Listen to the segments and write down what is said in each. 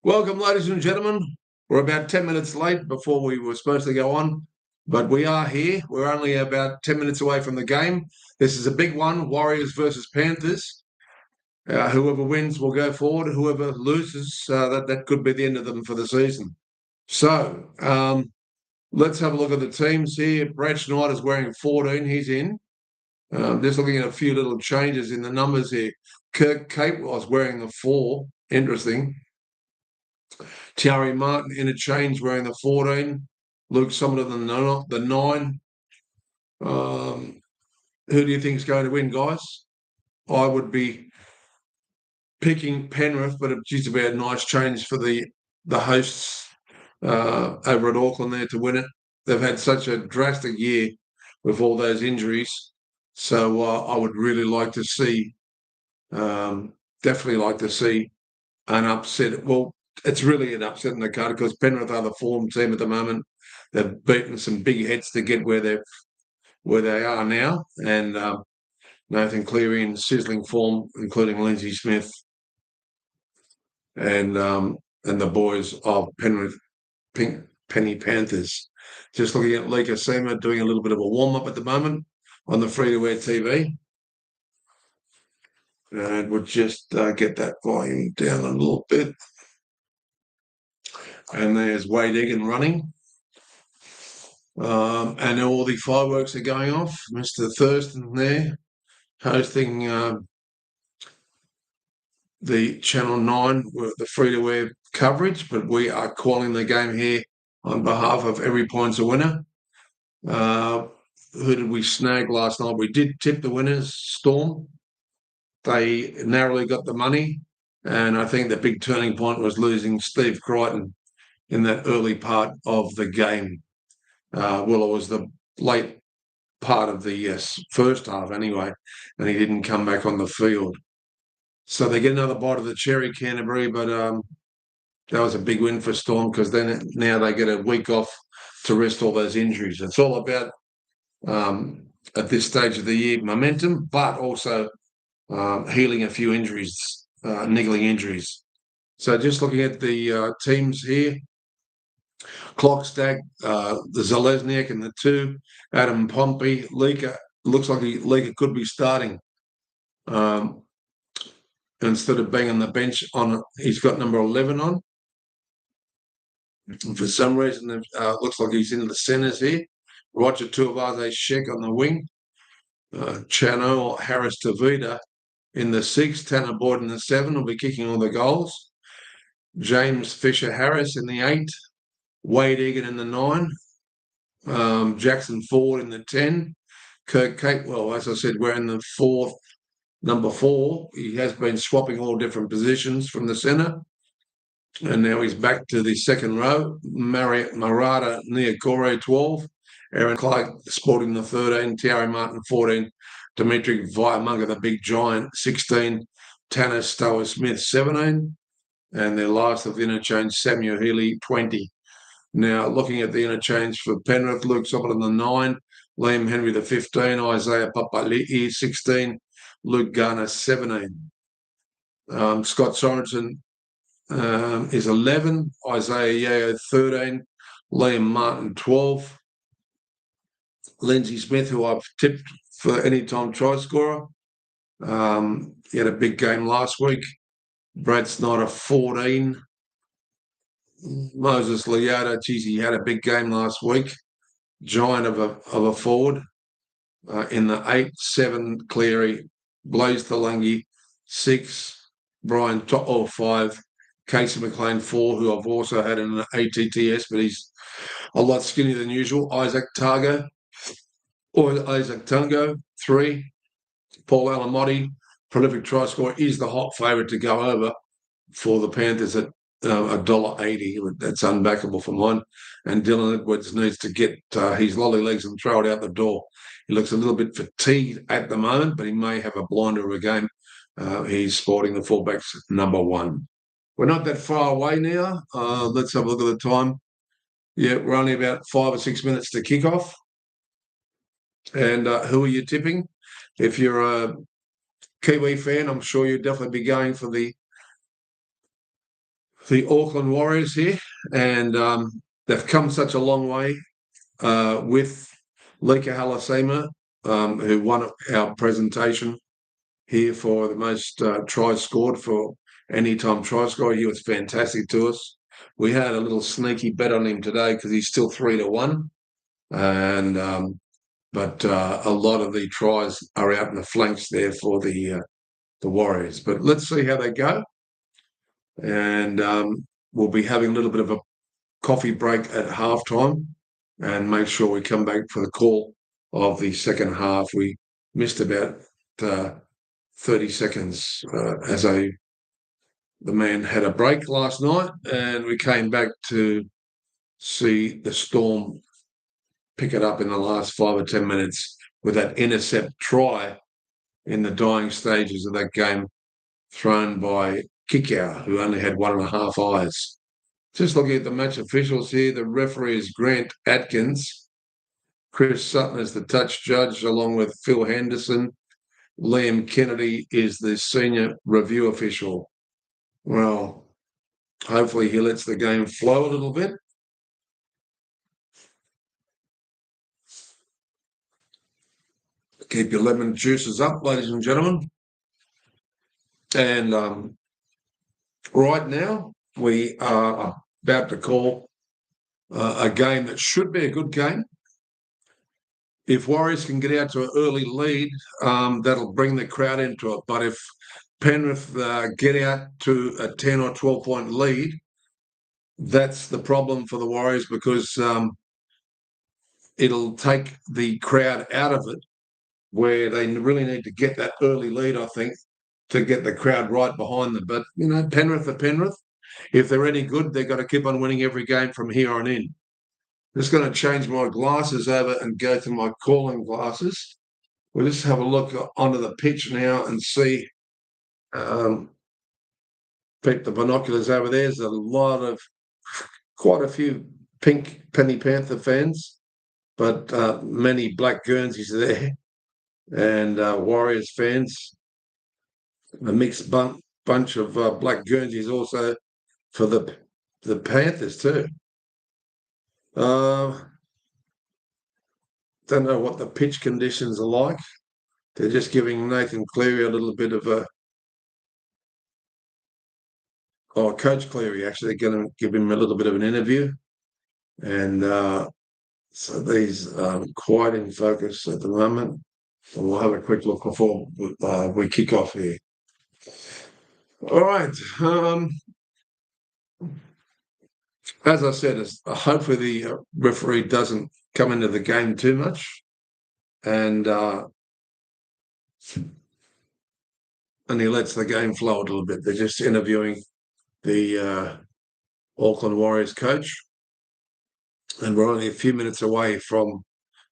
Welcome, ladies and gentlemen. We're about 10 minutes late before we were supposed to go on, but we are here. We're only about 10 minutes away from the game. This is a big one, Warriors versus Panthers. Whoever wins will go forward. Whoever loses, that could be the end of them for the season. So let's have a look at the teams here. Brad Schneider's wearing 14. He's in. Just looking at a few little changes in the numbers here. Kirk Cape was wearing the 4. Interesting. Tiari Martin interchange wearing the 14. Luke Summerton the 9. Who do you think is going to win, guys? I would be picking Penrith, but it's just about a nice change for the hosts over at Auckland there to win it. They've had such a drastic year with all those injuries. So I would really like to see, definitely like to see an upset. Well, it's really an upset in the card because Penrith are the form team at the moment. They've beaten some big heads to get where they are now, and Nathan Cleary in sizzling form, including Lindsay Smith and the boys of Penrith Penny Panthers. Just looking at Lika Seema doing a little bit of a warm up at the moment on the free-to-air TV. And we'll just get that volume down a little bit. And there's Wade Egan running. And all the fireworks are going off. Mr. Thurston there hosting the Channel 9, the free-to-air coverage, but we are calling the game here on behalf of Every Point's a Winner. Who did we snag last night? We did tip the winners, Storm. They narrowly got the money, and I think the big turning point was losing Steve Crichton in that early part of the game. Well, it was the late part of the first half anyway, and he didn't come back on the field. So they get another bite of the cherry, Canterbury, but that was a big win for Storm because then now they get a week off to rest all those injuries. It's all about, at this stage of the year, momentum, but also healing a few injuries, niggling injuries. So just looking at the teams here, Clockstack, the Zalesniak and the 2, Adam Pompey, Lika. Looks like Lika could be starting. Instead of being on the bench, he's got number 11 on. And for some reason, it looks like he's in the centres here. Roger Tuivasa Sheck on the wing. Chano Harris Tavita in the 6. Tanner Boyd in the 7 will be kicking all the goals. James Fisher Harris in the 8. Wade Egan in the 9. Jackson Ford in the 10. Kirk Capewell, as I said, we're in the 4th, number 4. He has been swapping all different positions from the centre. And now he's back to the second row. Marata Niokore, 12. Aaron Clark sporting the 13. Tiari Martin, 14. Dimitri Vaiamunga, the big giant, 16. Tanner Stower Smith, 17. And their last of the interchange, Samuel Healy, 20. Now, looking at the interchange for Penrith, Luke Sopperton, the 9. Liam Henry, the 15. Isaiah Papali'i, 16. Luke Garner, 17. Scott Sorensen is 11. Isaiah Yeo, 13. Liam Martin, 12. Lindsay Smith, who I've tipped for anytime try scorer. He had a big game last week. Brad Snyder, 14. Moses Leota, geez, he had a big game last week. Giant of a forward. In the 8, 7, Cleary. Blaze Thalangi, 6. Brian To'o, 5. Casey McLean, 4, who I've also had in an ATTS, but he's a lot skinnier than usual. Isaac Tango, 3. Paul Alamotti, prolific try scorer, is the hot favourite to go over for the Panthers at $1.80. That's unbackable for mine. And Dylan Edwards needs to get his lolly legs and throw it out the door. He looks a little bit fatigued at the moment, but he may have a blinder of a game. He's sporting the fullbacks number 1. We're not that far away now. Let's have a look at the time. Yeah, we're only about 5 or 6 minutes to kick off. And who are you tipping? If you're a Kiwi fan, I'm sure you'd definitely be going for the the Auckland Warriors here, and they've come such a long way with Lika Halasema, who won our presentation here for the most tries scored for anytime try scorer. He was fantastic to us. We had a little sneaky bet on him today because he's still 3-1, and but a lot of the tries are out in the flanks there for the Warriors. But let's see how they go, and we'll be having a little bit of a coffee break at halftime, and make sure we come back for the call of the second half. We missed about 30 seconds as the man had a break last night, and we came back to see the Storm pick it up in the last 5 or 10 minutes with that intercept try in the dying stages of that game thrown by Kikau, who only had 1.5 eyes. Just looking at the match officials here, the referee is Grant Atkins. Chris Sutton is the touch judge, along with Phil Henderson. Liam Kennedy is the senior review official. Well, hopefully he lets the game flow a little bit. Keep your lemon juices up, ladies and gentlemen. And right now, we are about to call a game that should be a good game. If Warriors can get out to an early lead, that'll bring the crowd into it. But if Penrith get out to a 10 or 12-point lead, that's the problem for the Warriors, because it'll take the crowd out of it, where they really need to get that early lead, I think, to get the crowd right behind them. But, Penrith are Penrith. If they're any good, they've got to keep on winning every game from here on in. Just going to change my glasses over and go to my calling glasses. We'll just have a look onto the pitch now and see. Pick the binoculars over there. There's quite a few pink Penny Panther fans, but many black Guernseys there, and Warriors fans. A mixed bunch of black Guernseys also for the Panthers too. Don't know what the pitch conditions are like. They're just giving Nathan Cleary a little bit of a... Oh, Coach Cleary, actually, they're going to give him a little bit of an interview. And so these are quite in focus at the moment. So we'll have a quick look before we kick off here. All right. As I said, hopefully the referee doesn't come into the game too much, and he lets the game flow a little bit. They're just interviewing the Auckland Warriors coach, and we're only a few minutes away from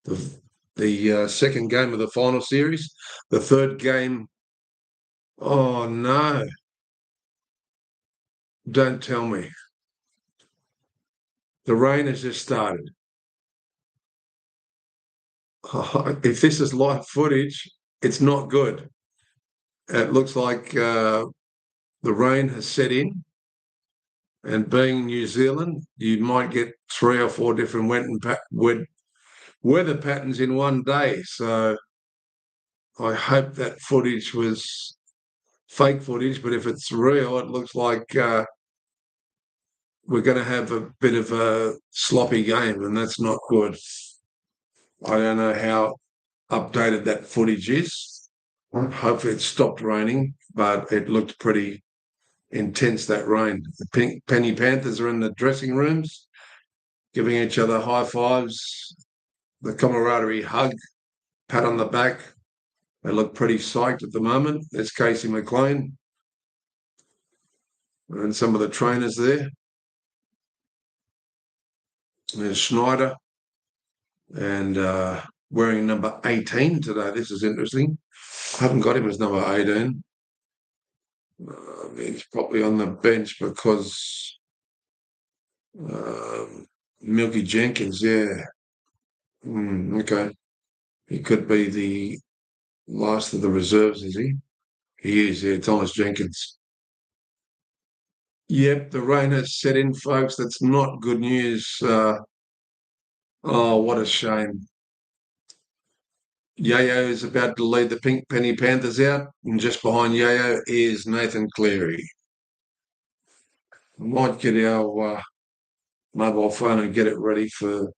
the second game of the final series. The third game... Oh, no. Don't tell me. The rain has just started. Oh, if this is live footage, it's not good. It looks like the rain has set in, and being New Zealand, you might get 3 or 4 different wet weather patterns in one day. So I hope that footage was fake footage, but if it's real, it looks like we're going to have a bit of a sloppy game, and that's not good. I don't know how updated that footage is. Hopefully it stopped raining, but it looked pretty intense, that rain. The Penny Panthers are in the dressing rooms, giving each other high fives, the camaraderie hug, pat on the back. They look pretty psyched at the moment. There's Casey McLean and some of the trainers there. There's Schneider, and wearing number 18 today. This is interesting. I haven't got him as number 18. He's probably on the bench because Milky Jenkins, yeah. Okay. He could be the last of the reserves, is he? He is, yeah, Thomas Jenkins. Yep, the rain has set in, folks. That's not good news. Oh, what a shame. Yayo is about to lead the Pink Penny Panthers out, and just behind Yayo is Nathan Cleary. Might get our mobile phone and get it ready for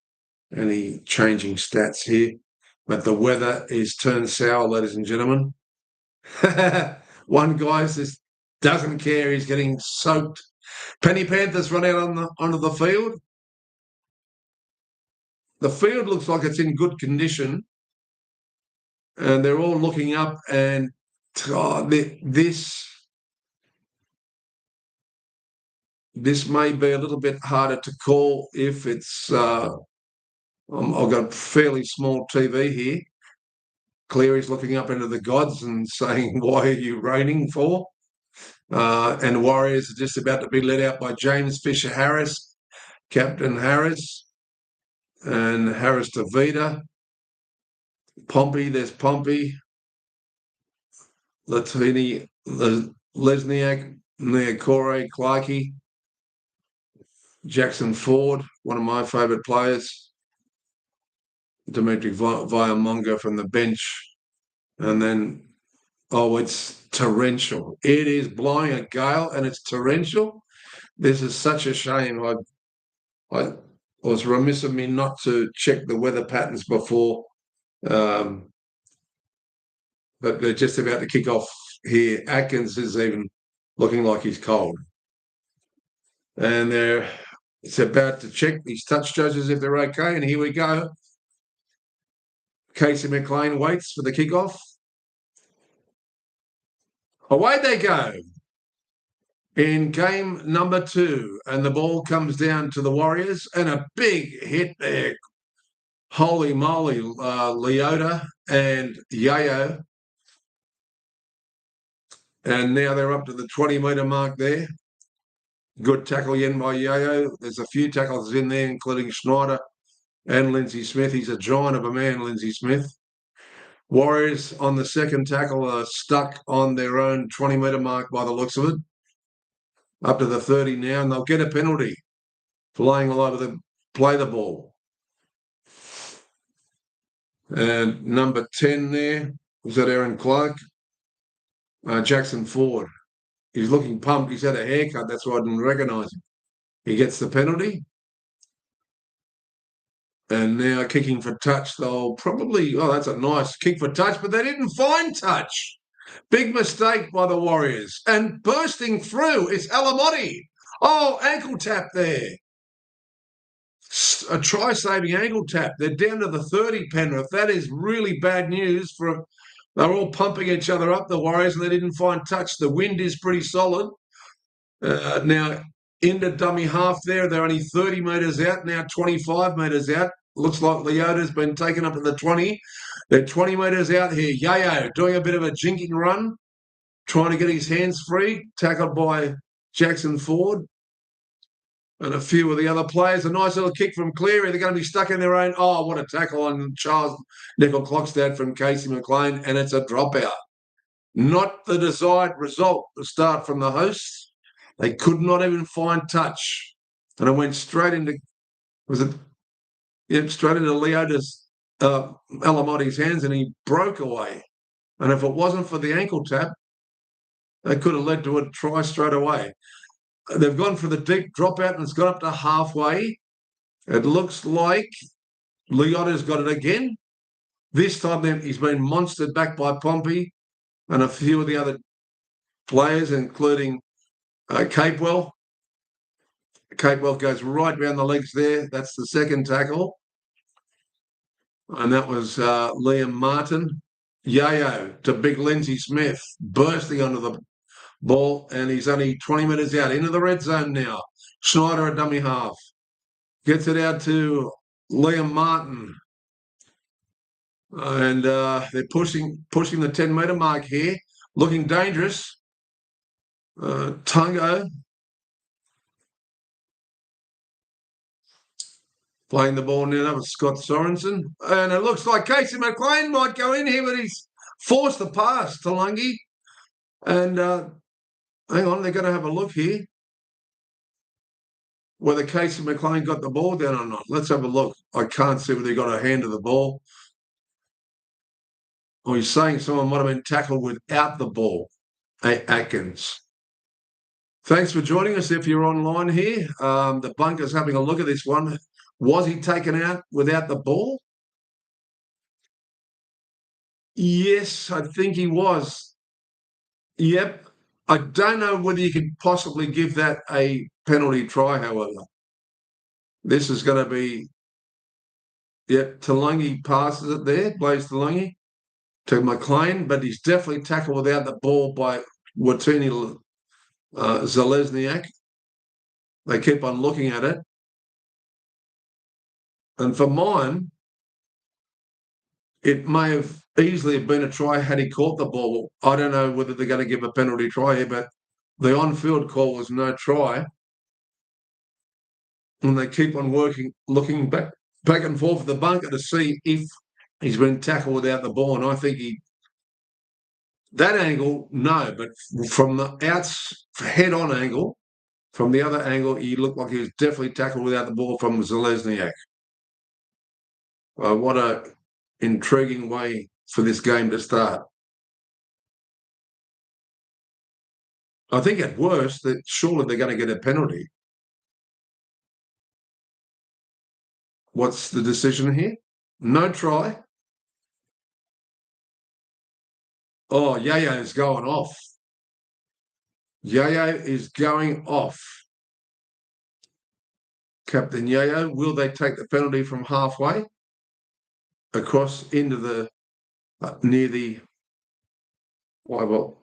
any changing stats here. But the weather is turned sour, ladies and gentlemen. One guy just doesn't care. He's getting soaked. Penny Panthers run out onto the field. The field looks like it's in good condition, and they're all looking up. And this may be a little bit harder to call if it's. I've got a fairly small TV here. Cleary's looking up into the gods and saying, "Why are you raining for?" And Warriors are just about to be led out by James Fisher Harris, Captain Harris, and Harris Tavita. Pompey, there's Pompey. Latini, Lesniak, Niokore, Clarkey, Jackson Ford, one of my favourite players. Dimitri Viamonga from the bench. And then, it's torrential. It is blowing a gale and it's torrential. This is such a shame. I was remiss of me not to check the weather patterns before. But they're just about to kick off here. Atkins is even looking like he's cold. And it's about to check these touch judges if they're okay. And here we go. Casey McLean waits for the kickoff. Away they go in game number 2. And the ball comes down to the Warriors. And a big hit there. Holy moly, Leota and Yayo. And now they're up to the 20-metre mark there. Good tackle again by Yayo. There's a few tackles in there, including Schneider and Lindsay Smith. He's a giant of a man, Lindsay Smith. Warriors on the second tackle are stuck on their own 20-metre mark by the looks of it. Up to the 30 now, and they'll get a penalty for laying all over them, play the ball. And number 10 there, was that Aaron Clark? Jackson Ford. He's looking pumped. He's had a haircut. That's why I didn't recognise him. He gets the penalty. And now kicking for touch. They'll probably, that's a nice kick for touch, but they didn't find touch. Big mistake by the Warriors. And bursting through is Alamotti. Oh, ankle tap there. A try-saving ankle tap. They're down to the 30, Penrith. That is really bad news. They're all pumping each other up, the Warriors, and they didn't find touch. The wind is pretty solid. Now, into dummy half there. They're only 30 metres out, now 25 metres out. Looks like Leota's been taken up to the 20. They're 20 metres out here. Yayo doing a bit of a jinking run, trying to get his hands free, tackled by Jackson Ford and a few of the other players. A nice little kick from Cleary. They're going to be stuck in their own. Oh, what a tackle on Charles Nicoll-Klokstad from Casey McLean, and it's a dropout. Not the desired result to start from the hosts. They could not even find touch. And it went straight into, straight into Leota's, Alamotti's hands, and he broke away. And if it wasn't for the ankle tap, they could have led to a try straight away. They've gone for the deep dropout and it's got up to halfway. It looks like Leota's got it again. This time he's been monstered back by Pompey and a few of the other players, including Capewell. Capewell goes right round the legs there. That's the second tackle. And that was Liam Martin. Yayo to big Lindsay Smith, bursting onto the ball, and he's only 20 metres out into the red zone now. Schneider at dummy half. Gets it out to Liam Martin. And they're pushing the 10-metre mark here. Looking dangerous. Tungo playing the ball now with Scott Sorensen. And it looks like Casey McLean might go in here, but he's forced the pass to Lungi. And hang on, they're going to have a look here. whether Casey McLean got the ball down or not. Let's have a look. I can't see whether he got a hand of the ball. Or he's saying someone might have been tackled without the ball. Atkins. Thanks for joining us if you're online here. The bunker's having a look at this one. Was he taken out without the ball? Yes, I think he was. Yep. I don't know whether you could possibly give that a penalty try, however. This is going to be, yep, Talangi passes it there, Blaze Talangi to McLean, but he's definitely tackled without the ball by Watini Zalesniak. They keep on looking at it. And for mine, it may have easily have been a try had he caught the ball. I don't know whether they're going to give a penalty try here, but the on-field call was no try. And they keep on looking back and forth for the bunker to see if he's been tackled without the ball. And I think that angle, no, but from the head-on angle, from the other angle, he looked like he was definitely tackled without the ball from Zalesniak. What a intriguing way for this game to start. I think at worst that surely they're going to get a penalty. What's the decision here? No try. Oh, Yayo is going off. Yayo is going off. Captain Yayo, will they take the penalty from halfway across into the near the wide ball?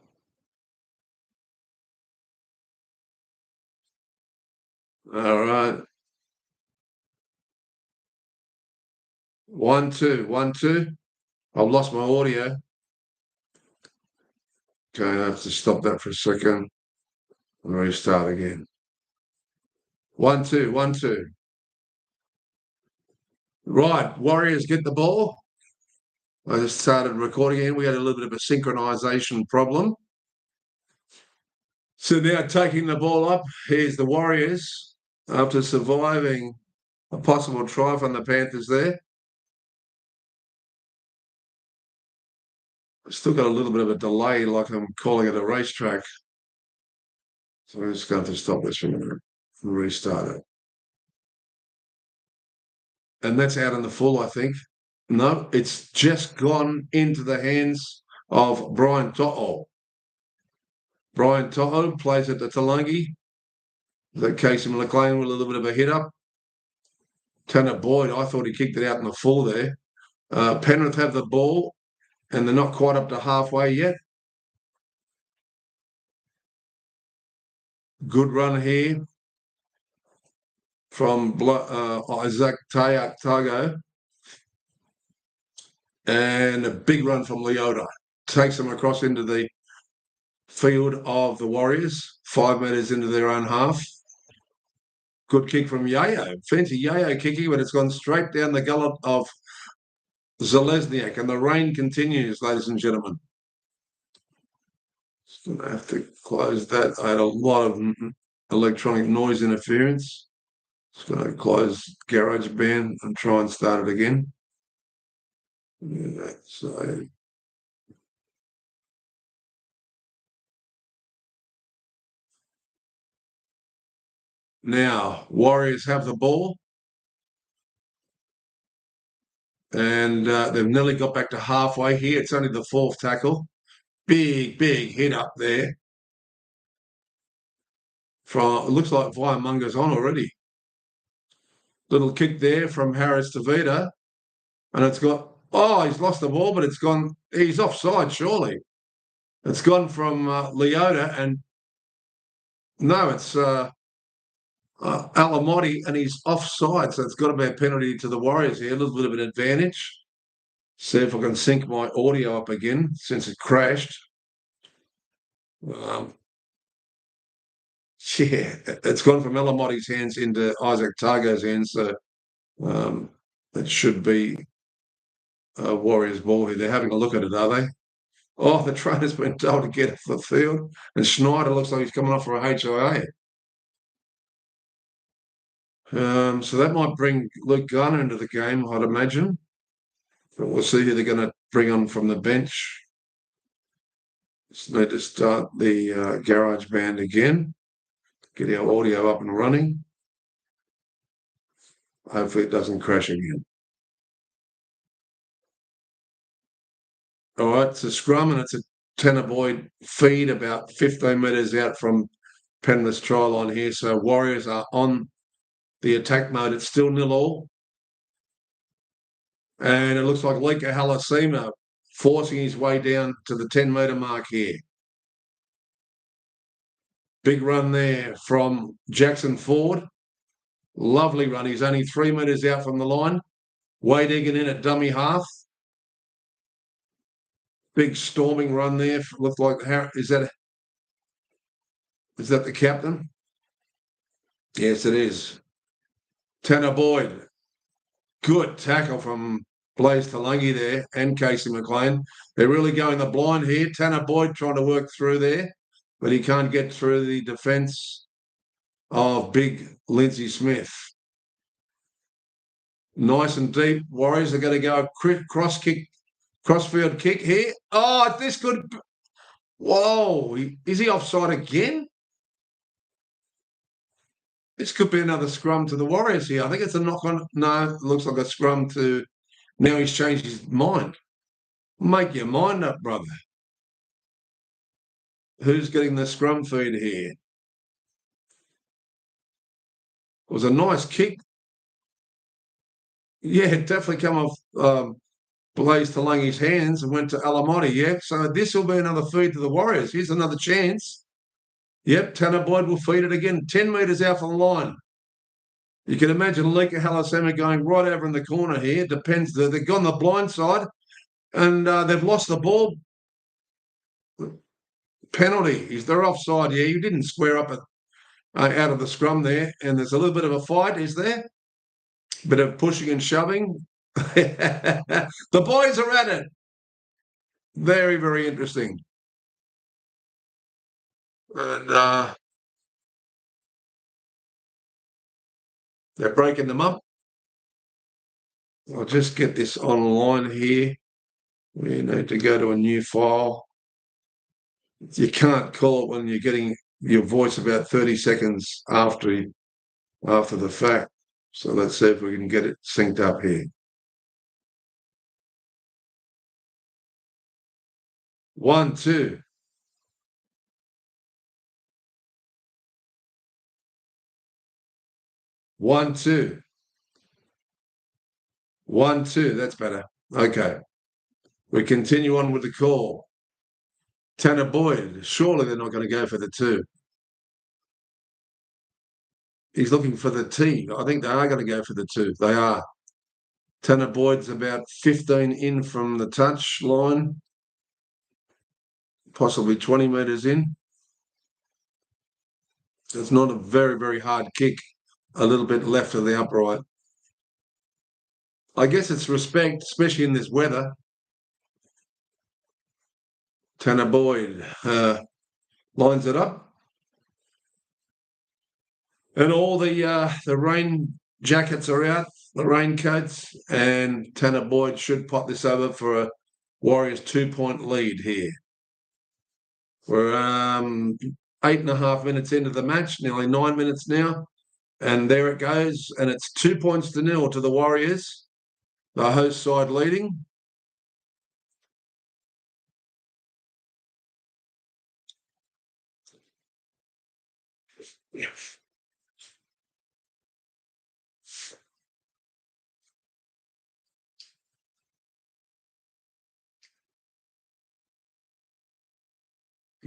All right. 1-2, 1-2. I've lost my audio. Okay, I have to stop that for a second and restart again. 1-2, 1-2. Right, Warriors get the ball. I just started recording again. We had a little bit of a synchronization problem. So now taking the ball up, here's the Warriors after surviving a possible try from the Panthers there. Still got a little bit of a delay, like I'm calling it a racetrack. So I'm just going to have to stop this for a minute and restart it. And that's out in the full, I think. No, it's just gone into the hands of Brian To'o. Brian To'o plays it to Talangi. That Casey McLean with a little bit of a hit up. Tanner Boyd, I thought he kicked it out in the full there. Penrith have the ball, and they're not quite up to halfway yet. Good run here from Isaac Tago. And a big run from Leota. Takes them across into the field of the Warriors, 5 metres into their own half. Good kick from Yayo. Fancy Yayo kicking, but it's gone straight down the gullet of Zalesniak. And the rain continues, ladies and gentlemen. Just going to have to close that. I had a lot of electronic noise interference. Just going to close GarageBand and try and start it again. Yeah, so now Warriors have the ball, and they've nearly got back to halfway here. It's only the fourth tackle. Big hit up there. From it looks like Viamunga's on already. Little kick there from Harris Tavita, and it's got. Oh, he's lost the ball, but it's gone. He's offside, surely. It's gone from Leota, and no, it's Alamotti, and he's offside, so it's got to be a penalty to the Warriors here. A little bit of an advantage. See if I can sync my audio up again since it crashed. Yeah, it's gone from Alamotti's hands into Isaac Tago's hands, so it should be a Warriors ball here. They're having a look at it, are they? Oh, the trainer's been told to get off the field, and Schneider looks like he's coming off for a HIA. So that might bring Luke Garner into the game, I'd imagine. But we'll see who they're going to bring on from the bench. Just need to start the garage band again, get our audio up and running. Hopefully it doesn't crash again. All right, it's a scrum and it's a Tanner Boyd feed about 15 metres out from Penrith's try line here. So Warriors are on the attack mode. It's still 0-0. And it looks like Lika Halasima forcing his way down to the 10-metre mark here. Big run there from Jackson Ford. Lovely run. He's only 3 metres out from the line. Wade Egan in at dummy half. Big storming run there. Looked like is that the captain? Yes, it is. Tanner Boyd. Good tackle from Blaze Talangi there and Casey McLean. They're really going the blind here. Tanner Boyd trying to work through there, but he can't get through the defence of big Lindsay Smith. Nice and deep. Warriors are going to go a crossfield kick here. Oh, this could. Whoa, is he offside again? This could be another scrum to the Warriors here. I think it's a knock on. No, it looks like a scrum to. Now he's changed his mind. Make your mind up, brother. Who's getting the scrum feed here? It was a nice kick. Yeah, it definitely come off Blaze Talangi's hands and went to Alamotti. Yeah, so this will be another feed to the Warriors. Here's another chance. Yep, Tanner Boyd will feed it again, 10 metres out from the line. You can imagine Lika Halasema going right over in the corner here. Depends. They've gone the blind side and they've lost the ball. Penalty. They're offside. Yeah, you didn't square up out of the scrum there. And there's a little bit of a fight, is there? Bit of pushing and shoving. The boys are at it. Very, very interesting. And they're breaking them up. I'll just get this online here. We need to go to a new file. You can't call it when you're getting your voice about 30 seconds after the fact. So let's see if we can get it synced up here. 1, 2. One, two. 1, 2. That's better. Okay. We continue on with the call. Tanner Boyd. Surely they're not going to go for the 2. He's looking for the T. I think they are going to go for the 2. They are. Tanner Boyd's about 15 in from the touch line, possibly 20 metres in. It's not a very, very hard kick, a little bit left of the upright. I guess it's respect, especially in this weather. Tanner Boyd lines it up. And all the rain jackets are out, the raincoats, and Tanner Boyd should pop this over for a Warriors 2-point lead here. We're 8.5 minutes into the match, nearly 9 minutes now. And there it goes. And it's 2 points to 0 to the Warriors. The host side leading.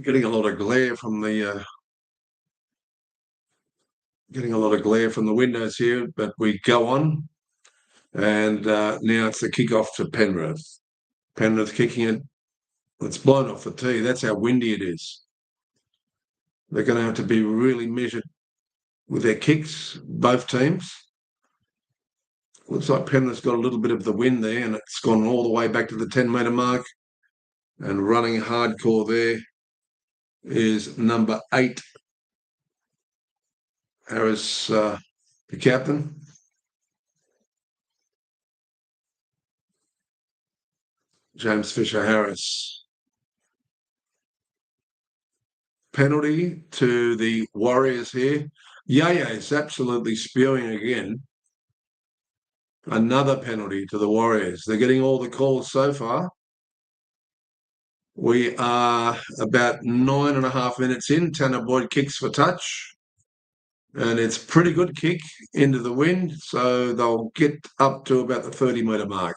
Getting a lot of glare from the windows here, but we go on. And now it's the kickoff to Penrith. Penrith kicking it. It's blown off the tee. That's how windy it is. They're going to have to be really measured with their kicks, both teams. Looks like Penrith's got a little bit of the wind there, and it's gone all the way back to the 10-metre mark. And running hardcore there is number 8, Harris The captain. James Fisher-Harris. Penalty to the Warriors here. Yaya is absolutely spewing again. Another penalty to the Warriors. They're getting all the calls so far. We are about 9.5 minutes in. Tanner Boyd kicks for touch. And it's pretty good kick into the wind. So they'll get up to about the 30-metre mark.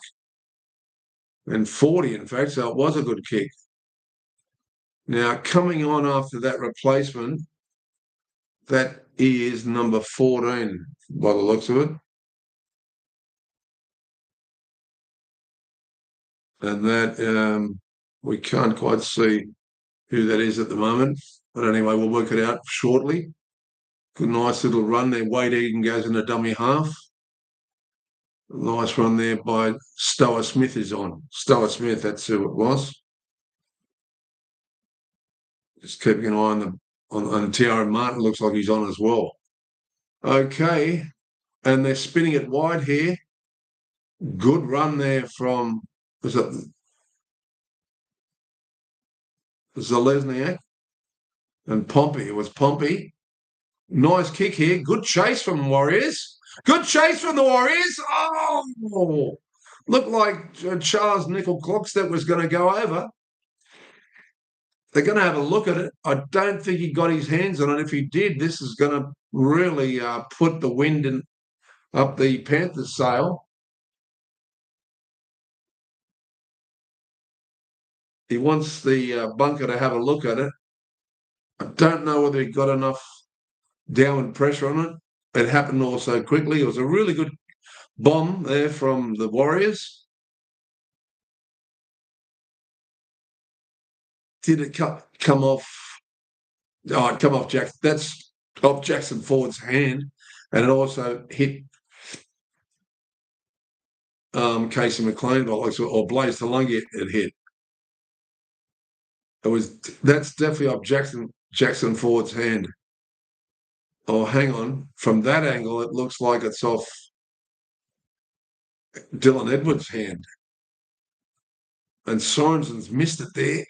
And 40, in fact. So it was a good kick. Now, coming on after that replacement, that is number 14 by the looks of it. And that we can't quite see who that is at the moment. But anyway, we'll work it out shortly. Good, nice little run there. Wade Egan goes in a dummy half. Nice run there by Stower Smith is on. Stower Smith, that's who it was. Just keeping an eye on Tiara Martin. Looks like he's on as well. Okay. And they're spinning it wide here. Good run there from, was it Zalesniak? And Pompey. It was Pompey. Nice kick here. Good chase from the Warriors. Good chase from the Warriors. Oh, looked like Charles Nickel-Clocks that was going to go over. They're going to have a look at it. I don't think he got his hands on it. If he did, this is going to really put the wind up the Panthers' sail. He wants the bunker to have a look at it. I don't know whether he got enough downward pressure on it. It happened all so quickly. It was a really good bomb there from the Warriors. Did it come off? Oh, it come off Jackson. That's off Jackson Ford's hand. And it also hit Casey McLean or Blaze Talungi it hit. That's definitely off Jackson Ford's hand. Oh, hang on. From that angle, it looks like it's off Dylan Edwards' hand. And Sorensen's missed it there.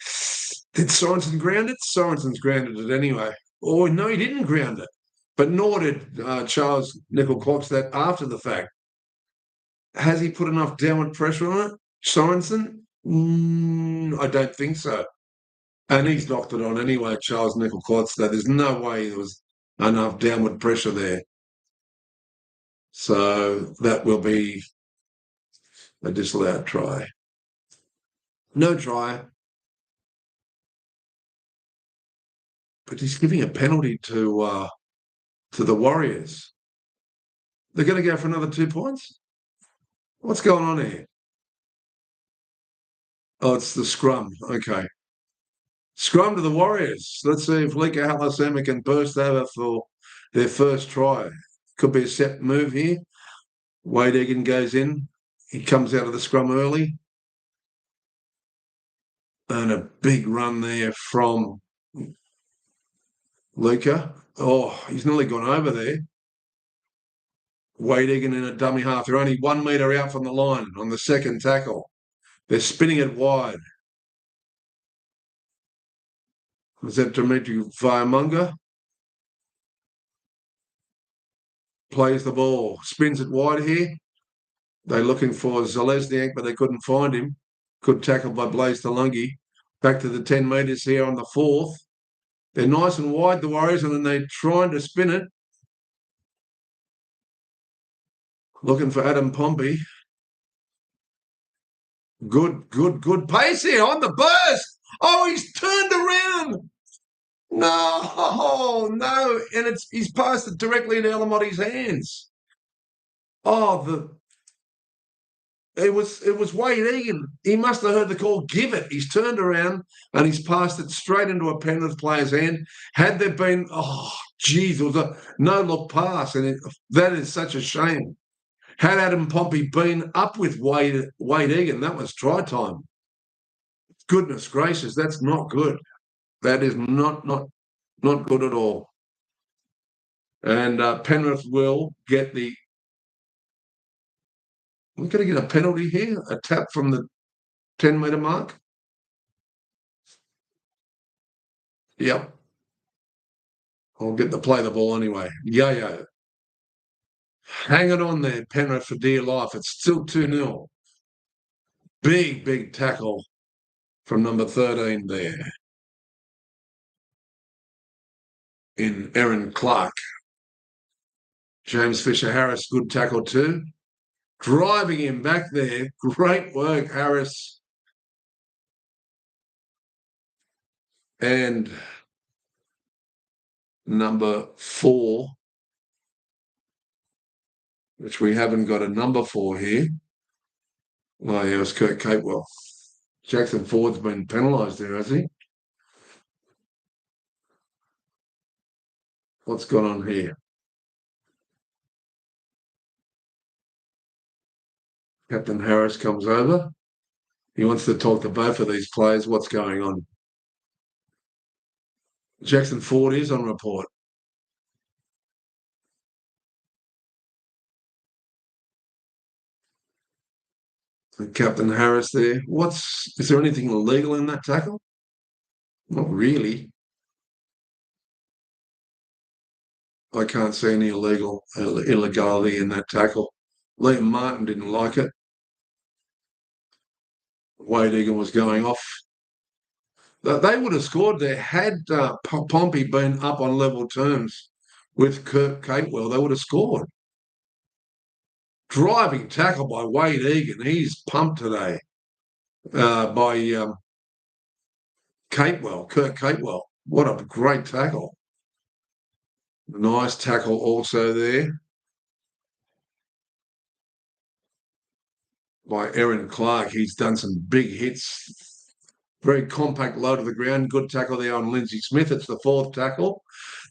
Did Sorensen ground it? Sorensen's grounded it anyway. Oh, no, he didn't ground it. But nor did Charles Nickel-Clocks that after the fact. Has he put enough downward pressure on it? Sorensen? I don't think so. And he's knocked it on anyway, Charles Nickel-Clocks. There's no way there was enough downward pressure there. So that will be a disallowed try. No try. But he's giving a penalty to the Warriors. They're going to go for another 2 points? What's going on here? Oh, it's the scrum. Okay. Scrum to the Warriors. Let's see if Lika Halasema can burst over for their first try. Could be a set move here. Wade Egan goes in. He comes out of the scrum early. And a big run there from Lika. Oh, he's nearly gone over there. Wade Egan in a dummy half. They're only 1 metre out from the line on the second tackle. They're spinning it wide. Was that Dimitri Vaiamunga? Plays the ball. Spins it wide here. They're looking for Zalesniak, but they couldn't find him. Good tackle by Blaze Talungi. Back to the 10 metres here on the fourth. They're nice and wide, the Warriors, and then they're trying to spin it. Looking for Adam Pompey. Good pace here on the burst. Oh, he's turned around. No. And he's passed it directly into Elamotti's hands. Oh, it was Wade Egan. He must have heard the call, give it. He's turned around and he's passed it straight into a Penrith player's hand. Had there been, it was a no-look pass, and that is such a shame. Had Adam Pompey been up with Wade Egan, that was try time. Goodness gracious, that's not good. That is not good at all. And Penrith will get we're going to get a penalty here, a tap from the 10-metre mark. Yep. I'll get to play the ball anyway. Yo. Hang it on there, Penrith, for dear life. It's still 2-0. Big tackle from number 13 there in Aaron Clark. James Fisher-Harris, good tackle too. Driving him back there. Great work, Harris. And number 4, which we haven't got a number for here. Oh, yeah, it was Kurt Capewell. Jackson Ford's been penalised there, has he? What's gone on here? Captain Harris comes over. He wants to talk to both of these players. What's going on? Jackson Ford is on report. And Captain Harris there. Is there anything illegal in that tackle? Not really. I can't see any illegality in that tackle. Liam Martin didn't like it. Wade Egan was going off. They would have scored there had Pompey been up on level terms with Kurt Capewell. They would have scored. Driving tackle by Wade Egan. He's pumped today by Capewell, Kurt Capewell. What a great tackle. Nice tackle also there by Aaron Clark. He's done some big hits. Very compact low to the ground. Good tackle there on Lindsay Smith. It's the 4th tackle.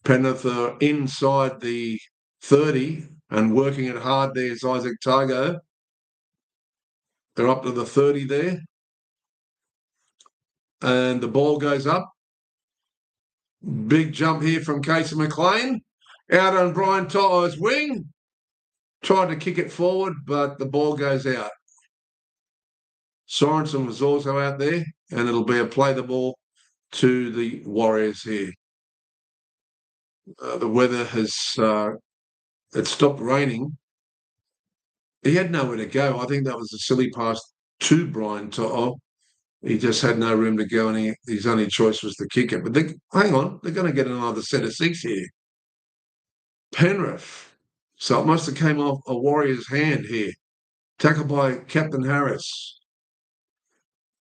Penrith are inside the 30 and working it hard. There's Isaac Targo. They're up to the 30 there. And the ball goes up. Big jump here from Casey McLean. Out on Brian To'o's wing. Tried to kick it forward, but the ball goes out. Sorensen was also out there, and it'll be a play the ball to the Warriors here. The weather has it stopped raining. He had nowhere to go. I think that was a silly pass to Brian To'o. He just had no room to go, and his only choice was to kick it. But hang on, they're going to get another set of 6 here. Penrith. So it must have came off a Warrior's hand here. Tackled by Captain Harris.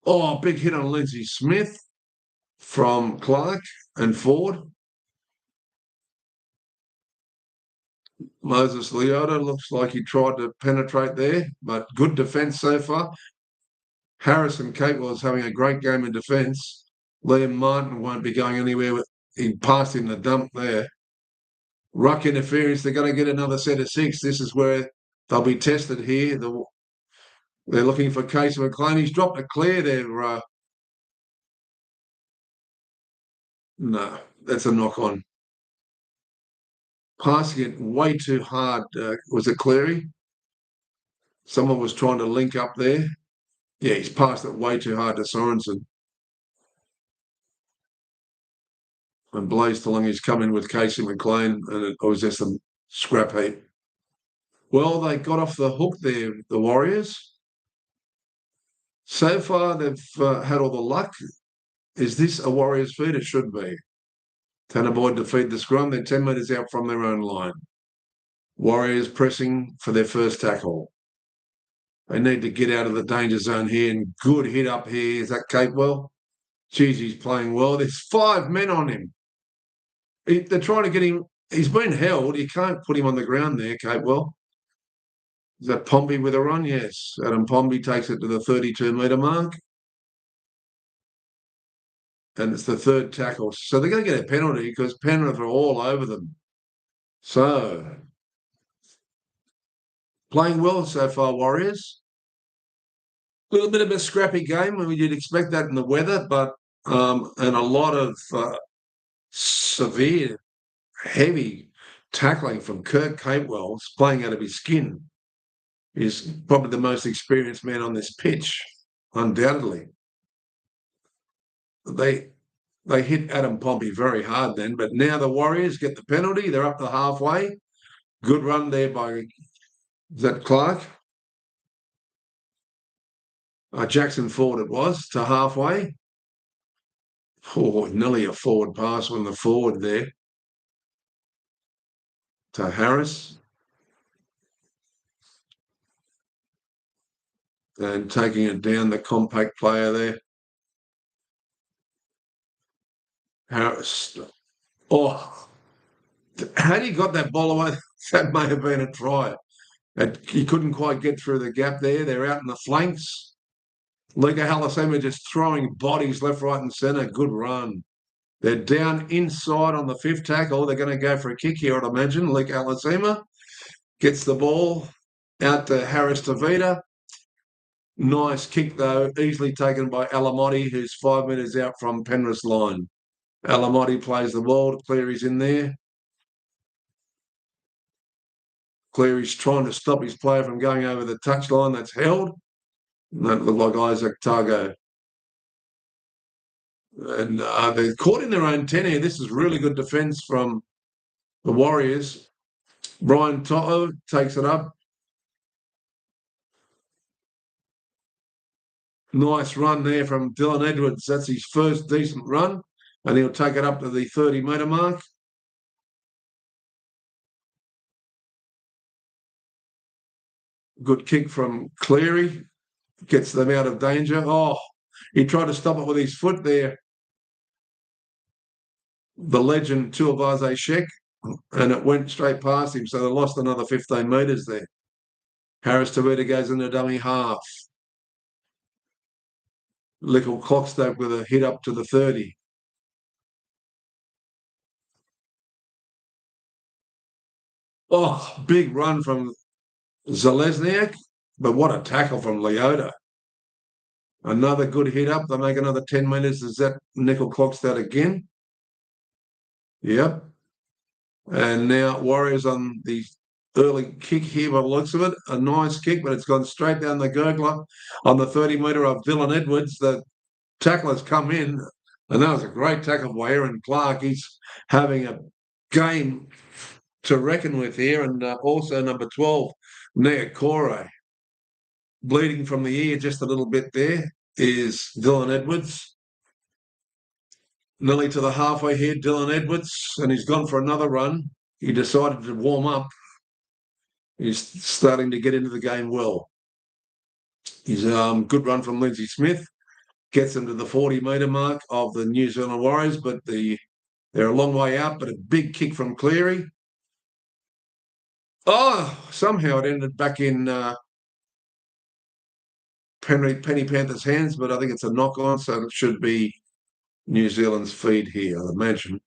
Oh, big hit on Lindsay Smith from Clark and Ford. Moses Leota looks like he tried to penetrate there, but good defence so far. Harrison Capewell is having a great game in defence. Liam Martin won't be going anywhere. He passed in the dump there. Ruck interference. They're going to get another set of 6. This is where they'll be tested here. They're looking for Casey McLean. He's dropped a clear there. No, that's a knock on. Passing it way too hard. Was it Cleary? Someone was trying to link up there. Yeah, he's passed it way too hard to Sorensen. And Blaze Talungi has come in with Casey McLean, and it was just a scrap heap. Well, they got off the hook there, the Warriors. So far, they've had all the luck. Is this a Warriors feed? It should be. Tanner Boyd to feed the scrum. They're 10 metres out from their own line. Warriors pressing for their first tackle. They need to get out of the danger zone here. And good hit up here. Is that Capewell? Geez, he's playing well. There's 5 men on him. They're trying to get him. He's been held. You can't put him on the ground there, Capewell. Is that Pompey with a run? Yes. Adam Pompey takes it to the 32-metre mark. And it's the 3rd tackle. So they're going to get a penalty because Penrith are all over them. So, playing well so far, Warriors. A little bit of a scrappy game. I mean, you'd expect that in the weather, but and a lot of severe, heavy tackling from Kirk Capewell, playing out of his skin. He's probably the most experienced man on this pitch, undoubtedly. They hit Adam Pompey very hard then, but now the Warriors get the penalty. They're up to halfway. Good run there by, is that Clark? Jackson Ford it was, to halfway. Oh, nearly a forward pass on the forward there to Harris. And taking it down, the compact player there. Harris. Oh, had he got that ball away, that may have been a try. He couldn't quite get through the gap there. They're out in the flanks. Liga Halasema just throwing bodies left, right, and centre. Good run. They're down inside on the fifth tackle. They're going to go for a kick here, I'd imagine. Liga Halasema gets the ball out to Harris Tavita. Nice kick, though, easily taken by Alamotti, who's 5 metres out from Penrith's line. Alamotti plays the ball. Cleary's in there. Cleary's trying to stop his player from going over the touchline. That's held. That looked like Isaac Targo. And they're caught in their own 10 here. This is really good defence from the Warriors. Brian Toto takes it up. Nice run there from Dylan Edwards. That's his first decent run. And he'll take it up to the 30-metre mark. Good kick from Cleary. Gets them out of danger. Oh, he tried to stop it with his foot there. The legend Tuivasa Sheck, and it went straight past him, so they lost another 15 metres there. Harris Tavita goes into dummy half. Little Clockstoke with a hit up to the 30. Oh, big run from Zalesniak, but what a tackle from Leota. Another good hit up. They make another 10 metres. Is that Nickel Clockstoke again? Yep. And now Warriors on the early kick here by the looks of it. A nice kick, but it's gone straight down the gurgler on the 30-metre of Dylan Edwards. The tackler's come in, and that was a great tackle by Aaron Clark. He's having a game to reckon with here. And also number 12, Nea Kore. Bleeding from the ear just a little bit there is Dylan Edwards. Nearly to the halfway here, Dylan Edwards, and he's gone for another run. He decided to warm up. He's starting to get into the game well. He's a good run from Lindsay Smith. Gets them to the 40-metre mark of the New Zealand Warriors, but they're a long way out, but a big kick from Cleary. Oh, somehow it ended back in Penny Panthers' hands, but I think it's a knock-on, so it should be New Zealand's feed here, I imagine.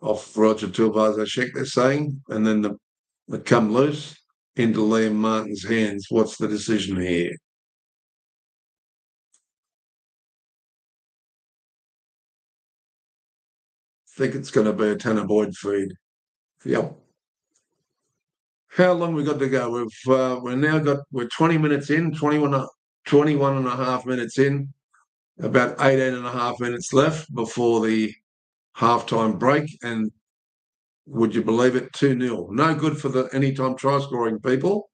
Off Roger Tuivasa-Sheck, they're saying, and then they come loose into Liam Martin's hands. What's the decision here? I think it's going to be a Tanner Boyd feed. Yep. How long we got to go? We're 20 minutes in, 21 and a half minutes in, about 18 and a half minutes left before the halftime break, and would you believe it, 2-0. No good for the anytime try scoring people,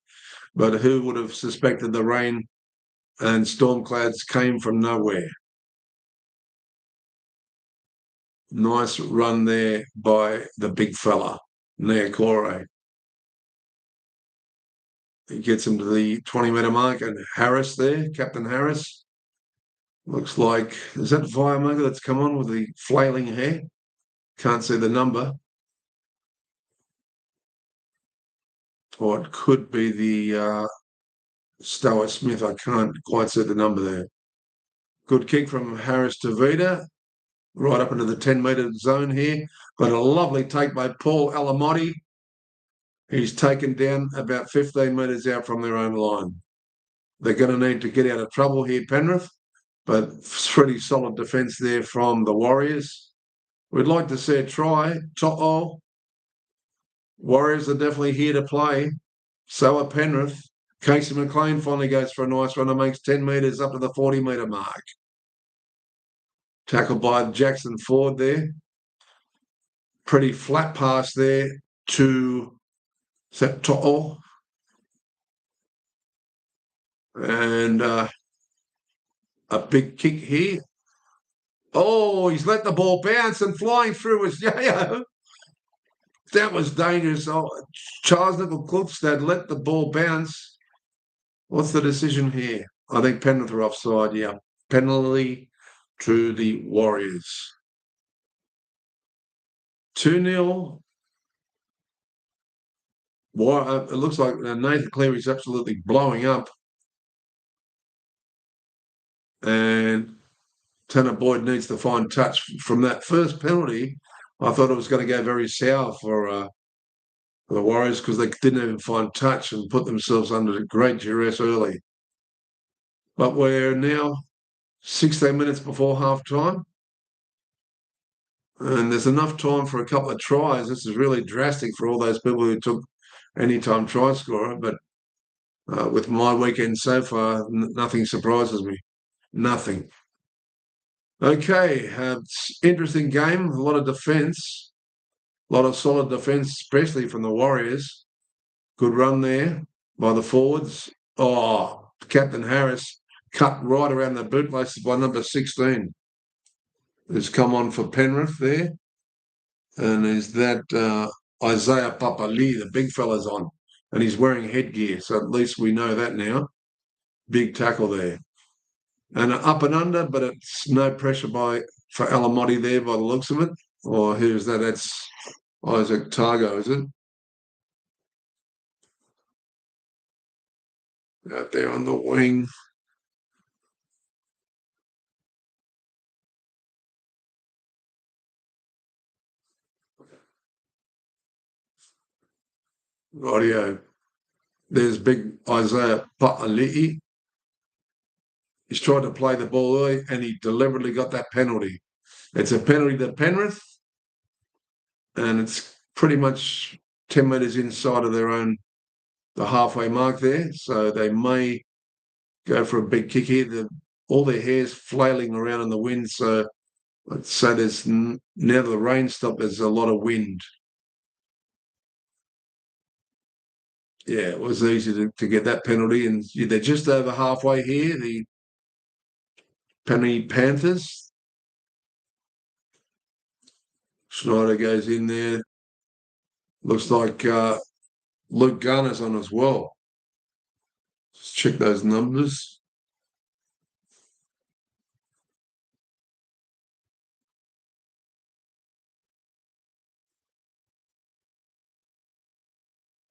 but who would have suspected the rain and storm clouds came from nowhere? Nice run there by the big fella, Nea Kore. He gets him to the 20-metre mark, and Harris there, Captain Harris. Looks like, is that Viamoga that's come on with the flailing hair? Can't see the number. Or it could be the Stower Smith. I can't quite see the number there. Good kick from Harris Tavita, right up into the 10-metre zone here. But a lovely take by Paul Alamotti. He's taken down about 15 metres out from their own line. They're going to need to get out of trouble here, Penrith, but pretty solid defence there from the Warriors. We'd like to see a try. To'o. Warriors are definitely here to play. So are Penrith. Casey McLean finally goes for a nice run and makes 10 metres up to the 40-metre mark. Tackled by Jackson Ford there. Pretty flat pass there to To'o. And a big kick here. Oh, he's let the ball bounce and flying through was Yayo. That was dangerous. Oh, Charles Nicol-Klukstad let the ball bounce. What's the decision here? I think Penrith are offside, yeah. Penalty to the Warriors. 2-0. It looks like Nathan Cleary's absolutely blowing up. And Tanner Boyd needs to find touch from that first penalty. I thought it was going to go very sour for the Warriors because they didn't even find touch and put themselves under great duress early. But we're now 16 minutes before half time. And there's enough time for a couple of tries. This is really drastic for all those people who took anytime try scorer. But with my weekend so far, nothing surprises me. Nothing. Okay, interesting game. A lot of defence. A lot of solid defence, especially from the Warriors. Good run there by the forwards. Oh, Captain Harris cut right around the bootlaces by number 16. Who's come on for Penrith there. And is that Isaiah Papali, the big fella's on. And he's wearing headgear, so at least we know that now. Big tackle there. And up and under, but it's no pressure for Alamotti there by the looks of it. Or who's that? That's Isaac Targo, is it? Out there on the wing. Rightio. There's big Isaiah Papali'i. He's tried to play the ball early and he deliberately got that penalty. It's a penalty to Penrith, and it's pretty much 10 metres inside of the halfway mark there. So they may go for a big kick here. All their hair's flailing around in the wind. So there's now the rain stopped, there's a lot of wind. Yeah, it was easy to get that penalty. And they're just over halfway here, the Penny Panthers. Schneider goes in there. Looks like Luke Garner's on as well. Just check those numbers.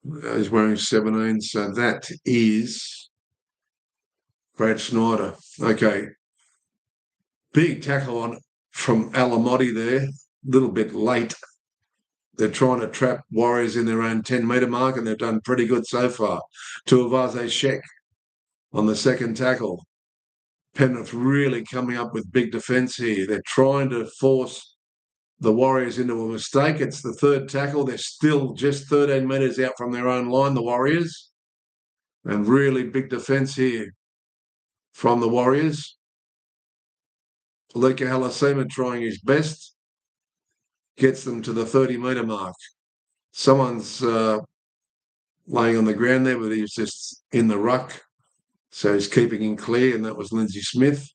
He's wearing 17, so that is Brad Schneider. Okay. Big tackle on from Alamotti there. A little bit late. They're trying to trap Warriors in their own 10-metre mark, and they've done pretty good so far. Tuivasa Sheck on the second tackle. Penrith really coming up with big defence here. They're trying to force the Warriors into a mistake. It's the third tackle. They're still just 13 metres out from their own line, the Warriors. And really big defence here from the Warriors. Lika Halasima trying his best. Gets them to the 30-metre mark. Someone's laying on the ground there, but he's just in the ruck. So he's keeping him clear, and that was Lindsay Smith.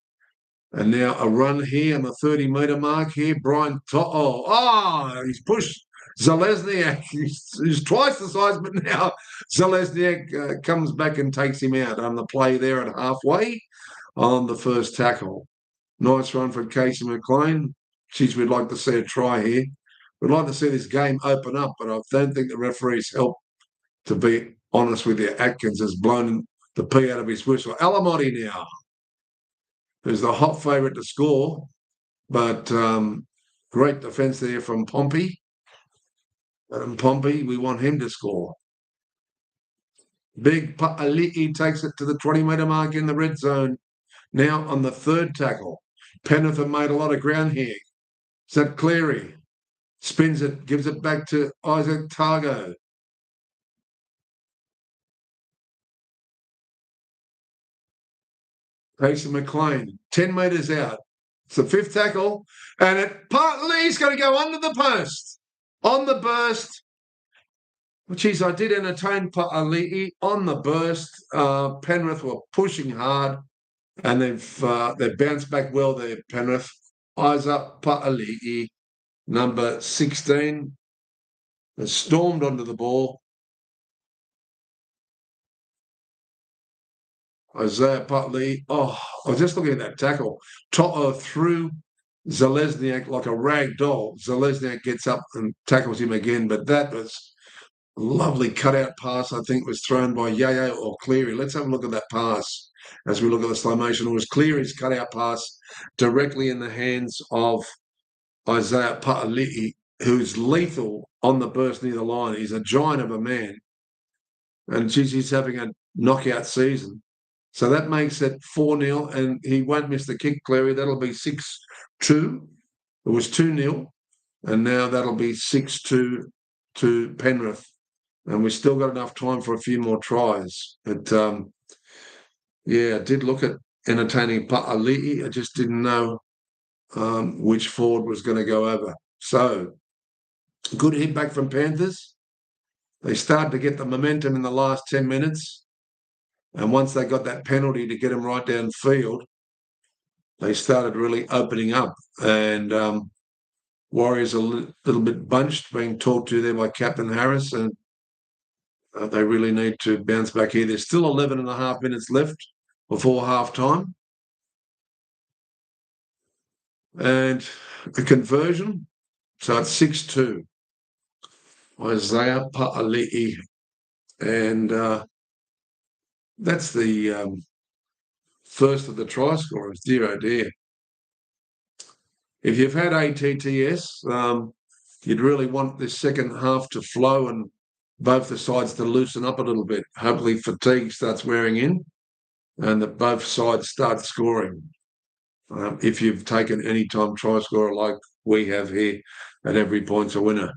And now a run here on the 30-metre mark here. Brian To'o. Oh, he's pushed Zalesniak. He's twice the size, but now Zalesniak comes back and takes him out on the play there at halfway on the first tackle. Nice run from Casey McLean. Geez, we'd like to see a try here. We'd like to see this game open up, but I don't think the referee's helped, to be honest with you. Atkins has blown the pee out of his whistle. Alamotti now, who's the hot favourite to score, but great defence there from Pompey. And Pompey, we want him to score. Big Pa'ali'i takes it to the 20-metre mark in the red zone. Now on the third tackle. Penrith have made a lot of ground here. Is that Cleary? Spins it, gives it back to Isaac Targo. Casey McLean, 10 metres out. It's the fifth tackle, and it partly's going to go under the post. On the burst. Geez, I did entertain Pa'ali'i on the burst. Penrith were pushing hard, and they've bounced back well there, Penrith. Eyes up, Pa'ali'i, number 16, has stormed onto the ball. Isaiah Pa'ali'i, I was just looking at that tackle. Through Zalesniak like a rag doll. Zalesniak gets up and tackles him again, but that was a lovely cutout pass, I think, was thrown by Yeo or Cleary. Let's have a look at that pass as we look at the slow motion. It was Cleary's cutout pass directly in the hands of Isaiah Pa'ali'i, who's lethal on the burst near the line. He's a giant of a man. And geez, he's having a knockout season. So that makes it 4-0, and he won't miss the kick, Cleary. That'll be 6-2. It was 2-0, and now that'll be 6-2 to Penrith. And we've still got enough time for a few more tries. But, I did look at entertaining Pa'ali'i. I just didn't know which forward was going to go over. So, good hit back from Panthers. They started to get the momentum in the last 10 minutes. And once they got that penalty to get them right downfield, they started really opening up. And Warriors a little bit bunched, being talked to there by Captain Harris. And they really need to bounce back here. There's still 11 and a half minutes left before half-time. And a conversion. So it's 6-2. Isaiah Pa'ali'i. And that's the first of the try scorers. Dear, oh dear. If you've had ATTS, you'd really want this second half to flow and both the sides to loosen up a little bit. Hopefully fatigue starts wearing in and that both sides start scoring. If you've taken any time try scorer like we have here, and every point's a winner.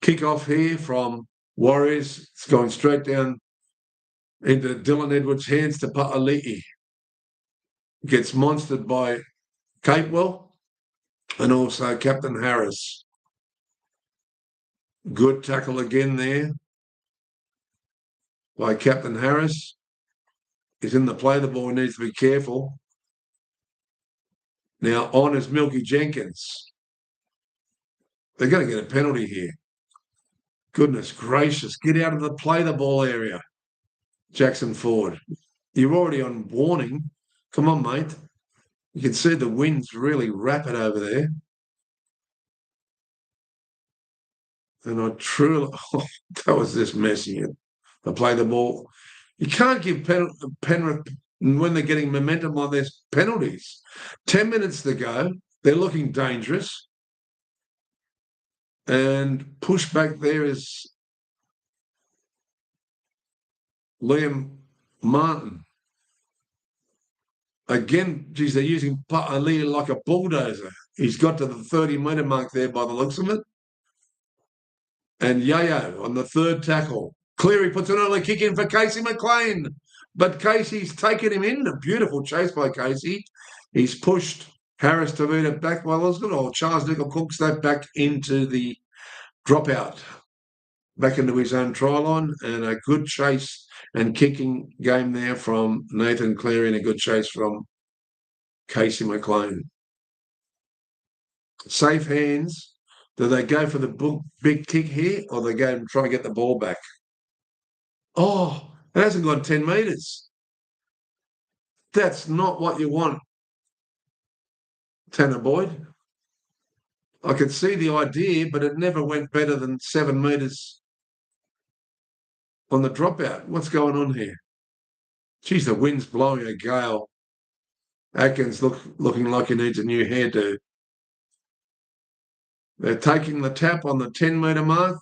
Kick off here from Warriors. It's going straight down into Dylan Edwards' hands to Pa'ali'i. Gets monstered by Capewell and also Captain Harris. Good tackle again there by Captain Harris. He's in the play. The ball needs to be careful. Now on is Milky Jenkins. They're going to get a penalty here. Goodness gracious. Get out of the play the ball area. Jackson Ford. You're already on warning. Come on, mate. You can see the wind's really rapid over there. And I truly, that was just messy. They play the ball. You can't give Penrith, when they're getting momentum on their penalties. 10 minutes to go. They're looking dangerous. And push back there is Liam Martin. Again, geez, they're using Pa'ali'i like a bulldozer. He's got to the 30-metre mark there by the looks of it. And Yeo on the third tackle. Cleary puts an early kick in for Casey McLean. But Casey's taken him in. A beautiful chase by Casey. He's pushed Harris Tavita back. Well, it's good old Charles Nickel-Cooks that back into the dropout. Back into his own try line. And a good chase and kicking game there from Nathan Cleary and a good chase from Casey McLean. Safe hands. Do they go for the big kick here or they go and try and get the ball back? Oh, it hasn't gone 10 metres. That's not what you want, Tanner Boyd. I could see the idea, but it never went better than 7 metres on the dropout. What's going on here? Geez, the wind's blowing a gale. Atkins looking like he needs a new hairdo. They're taking the tap on the 10-metre mark.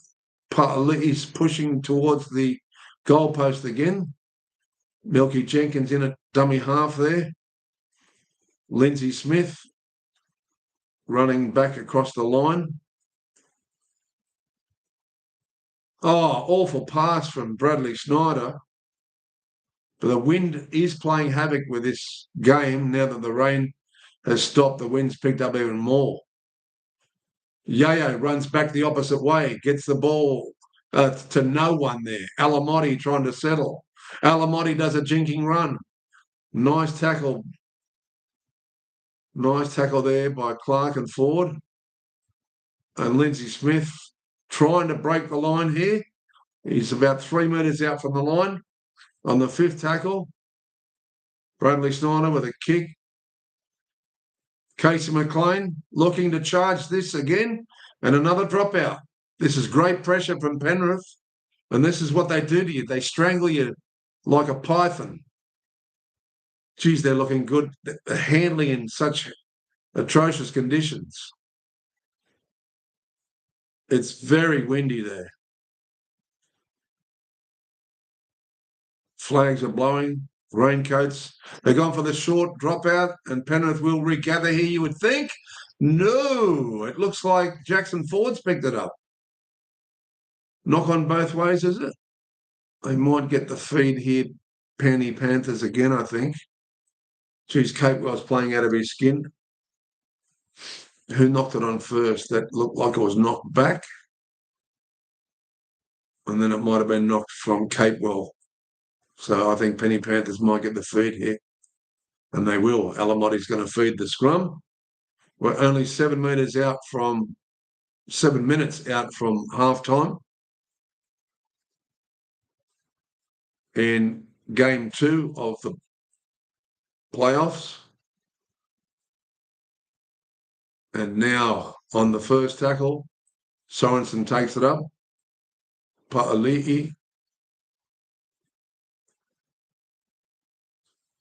Pa'ali'i's pushing towards the goalpost again. Milky Jenkins in a dummy half there. Lindsay Smith running back across the line. Oh, awful pass from Bradley Snyder. But the wind is playing havoc with this game now that the rain has stopped. The wind's picked up even more. Yayo runs back the opposite way, gets the ball to no one there. Alamotti trying to settle. Alamotti does a jinking run. Nice tackle. Nice tackle there by Clark and Ford. And Lindsay Smith trying to break the line here. He's about 3 metres out from the line on the fifth tackle. Bradley Snyder with a kick. Casey McLean looking to charge this again and another dropout. This is great pressure from Penrith, and this is what they do to you. They strangle you like a python. Geez, they're looking good. They're handling in such atrocious conditions. It's very windy there. Flags are blowing, raincoats. They're gone for the short dropout, and Penrith will regather here, you would think. No, it looks like Jackson Ford's picked it up. Knock on both ways, is it? They might get the feed here, Penny Panthers again, I think. Geez, Capewell's playing out of his skin. Who knocked it on first? That looked like it was knocked back. And then it might have been knocked from Capewell. So I think Penny Panthers might get the feed here. And they will. Alamotti's going to feed the scrum. We're only 7 minutes out from half time. In game 2 of the playoffs. And now on the first tackle, Sorensen takes it up. Pa'ali'i.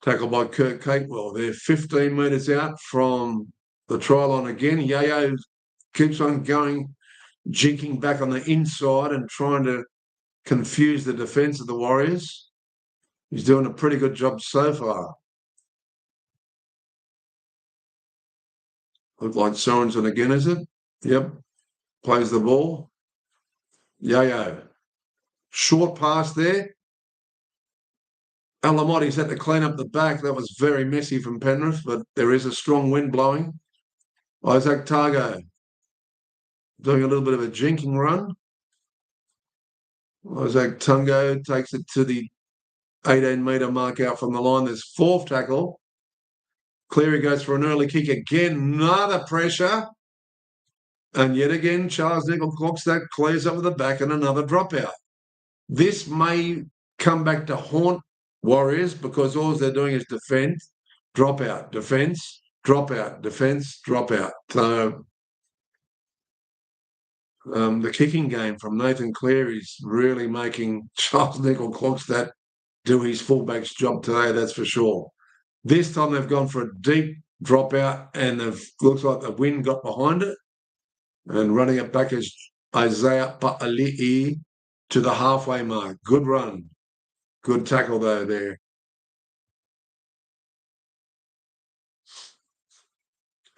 Tackled by Kurt Capewell. They're 15 metres out from the try line again. Yayo keeps on going, jinking back on the inside and trying to confuse the defence of the Warriors. He's doing a pretty good job so far. Look like Sorensen again, is it? Yep. Plays the ball. Yayo. Short pass there. Alamotti's had to clean up the back. That was very messy from Penrith, but there is a strong wind blowing. Isaac Targo doing a little bit of a jinking run. Isaac Tungo takes it to the 18-metre mark out from the line. There's fourth tackle. Cleary goes for an early kick again. Another pressure. And yet again, Charles Nicoll-Klokstad clears up with the back and another dropout. This may come back to haunt Warriors because all they're doing is defend, drop out, defence, drop out, defence, drop out. So the kicking game from Nathan Cleary is really making Charles Nicoll-Klokstad do his fullback's job today, that's for sure. This time they've gone for a deep dropout and looks like the wind got behind it. And running it back is Isaiah Pa'ali'i to the halfway mark. Good run. Good tackle though there.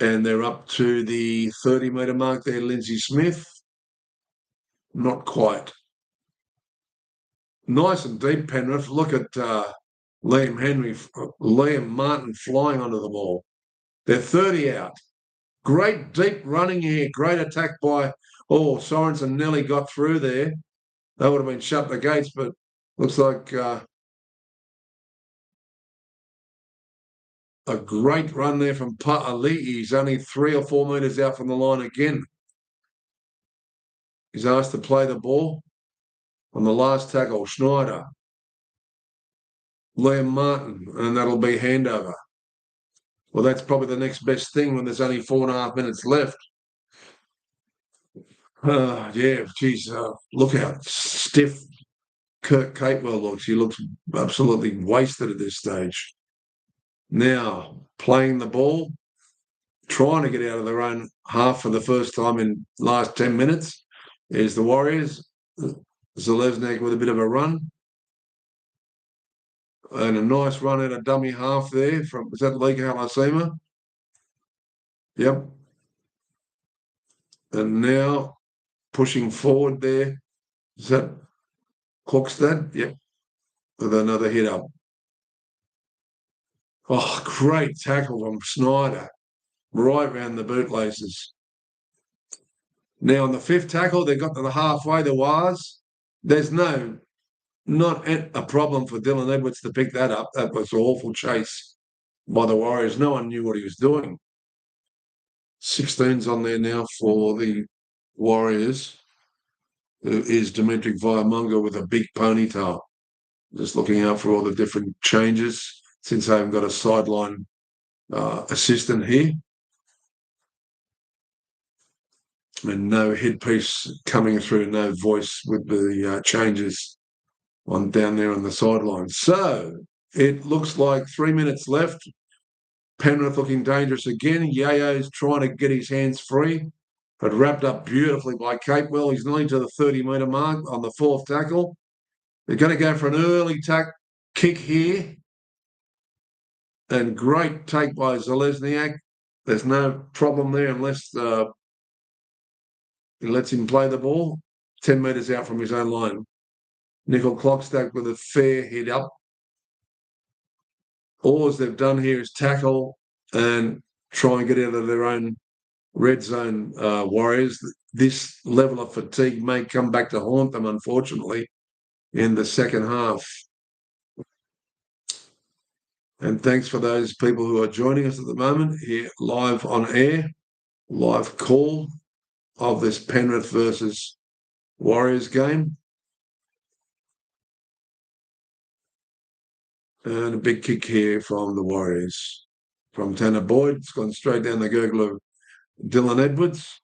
And they're up to the 30-metre mark there, Lindsay Smith. Not quite. Nice and deep, Penrith. Look at Liam Martin flying onto the ball. They're 30 out. Great deep running here. Great attack by, Sorensen nearly got through there. That would have been shut the gates, but looks like a great run there from Pa'ali'i. He's only 3 or 4 metres out from the line again. He's asked to play the ball on the last tackle. Schneider, Liam Martin, and that'll be handover. Well, that's probably the next best thing when there's only 4.5 minutes left. Yeah, geez, look how stiff Kurt Capewell looks. He looks absolutely wasted at this stage. Now, playing the ball, trying to get out of their own half for the first time in the last 10 minutes is the Warriors. Zalesnik with a bit of a run. And a nice run at a dummy half there from, was that Lika Halasima? Yep. And now pushing forward there. Is that Klokstad? Yep. With another hit up. Oh, great tackle from Snyder. Right round the bootlaces. Now on the fifth tackle, they got to the halfway, there was. There's not a problem for Dylan Edwards to pick that up. That was an awful chase by the Warriors. No one knew what he was doing. 16's on there now for the Warriors, who is Dimitri Vaimunga with a big ponytail. Just looking out for all the different changes since I haven't got a sideline assistant here. And no headpiece coming through, no voice with the changes on down there on the sideline. So it looks like 3 minutes left. Penrith looking dangerous again. Yayo's trying to get his hands free, but wrapped up beautifully by Capewell. He's nearly to the 30-metre mark on the fourth tackle. They're going to go for an early kick here. And great take by Zalesniak. There's no problem there unless he lets him play the ball 10 metres out from his own line. Nickel Klokstad with a fair hit up. All they've done here is tackle and try and get out of their own red zone Warriors. This level of fatigue may come back to haunt them, unfortunately, in the second half. And thanks for those people who are joining us at the moment here live on air, live call of this Penrith versus Warriors game. And a big kick here from the Warriors. From Tanner Boyd. It's gone straight down the gurgle of Dylan Edwards.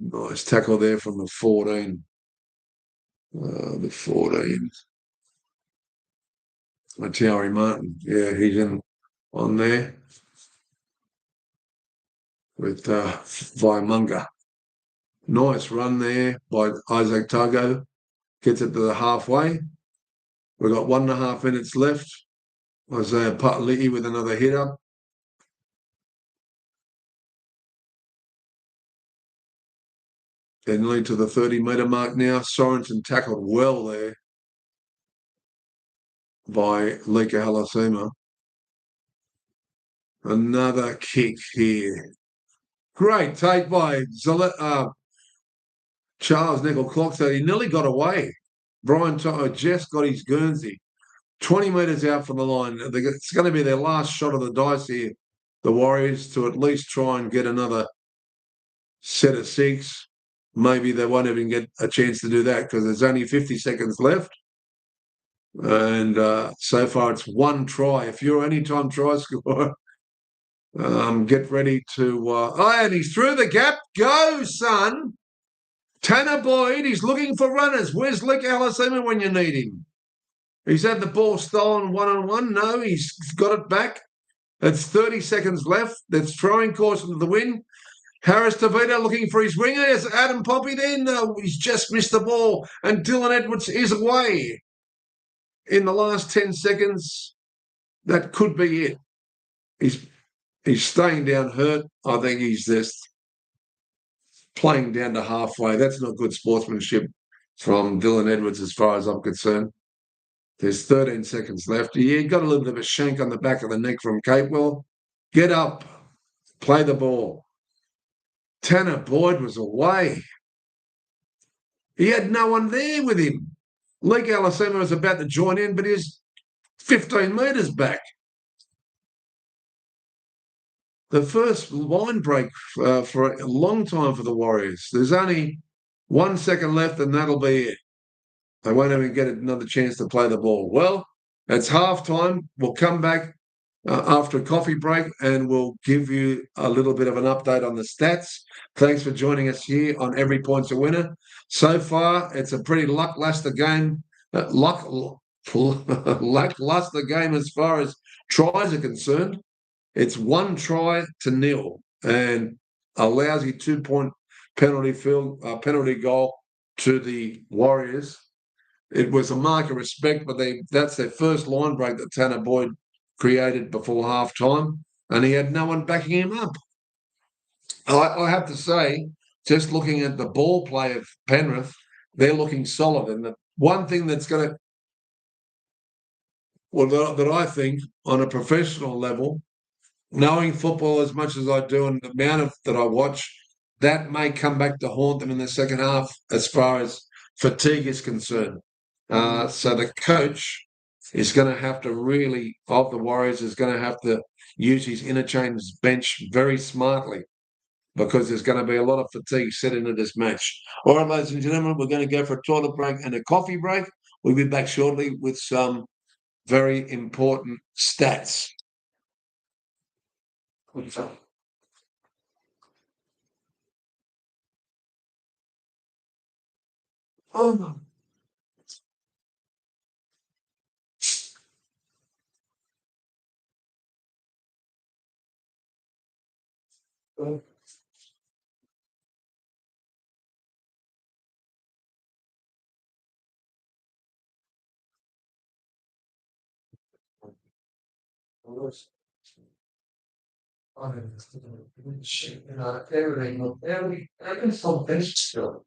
Nice tackle there from the 14. The 14. Matauri Martin. Yeah, he's in on there with Vaimunga. Nice run there by Isaac Tago. Gets it to the halfway. We've got 1.5 minutes left. Isaiah Pa'ali'i with another hit up. They're nearly to the 30-metre mark now. Sorensen tackled well there by Lika Halasima. Another kick here. Great take by Charles Nicoll-Klokstad. He nearly got away. Brian Jess got his Guernsey. 20 metres out from the line. It's going to be their last shot of the dice here, the Warriors, to at least try and get another set of 6. Maybe they won't even get a chance to do that because there's only 50 seconds left. And so far it's 1 try. If you're anytime try scorer, get ready to... and he's through the gap. Go, son! Tanner Boyd, he's looking for runners. Where's Lika Halasima when you need him? He's had the ball stolen one-on-one. No, he's got it back. It's 30 seconds left. That's throwing caution to the wind. Harris Tavita looking for his winger. Is Adam Poppy there? No, he's just missed the ball. And Dylan Edwards is away. In the last 10 seconds, that could be it. He's staying down hurt. I think he's just playing down to halfway. That's not good sportsmanship from Dylan Edwards as far as I'm concerned. There's 13 seconds left. He got a little bit of a shank on the back of the neck from Capewell. Get up. Play the ball. Tanner Boyd was away. He had no one there with him. Lika Halasima was about to join in, but he's 15 metres back. The first line break for a long time for the Warriors. There's only 1 second left and that'll be it. They won't even get another chance to play the ball. Well, it's halftime. We'll come back after a coffee break and we'll give you a little bit of an update on the stats. Thanks for joining us here on Every Point's a Winner. So far, it's a pretty lackluster game. Lackluster game as far as tries are concerned. It's 1 try to 0 and a lousy 2-point penalty goal to the Warriors. It was a mark of respect, but that's their first line break that Tanner Boyd created before half-time, and he had no one backing him up. I have to say, just looking at the ball play of Penrith, they're looking solid. And the one thing that's going to, well, that I think on a professional level, knowing football as much as I do and the amount of that I watch, that may come back to haunt them in the second half as far as fatigue is concerned. So the coach is going to have to really, of the Warriors, is going to have to use his interchange bench very smartly because there's going to be a lot of fatigue set into this match. All right, ladies and gentlemen, we're going to go for a toilet break and a coffee break. We'll be back shortly with some very important stats. Oh, no. Everything so finished still.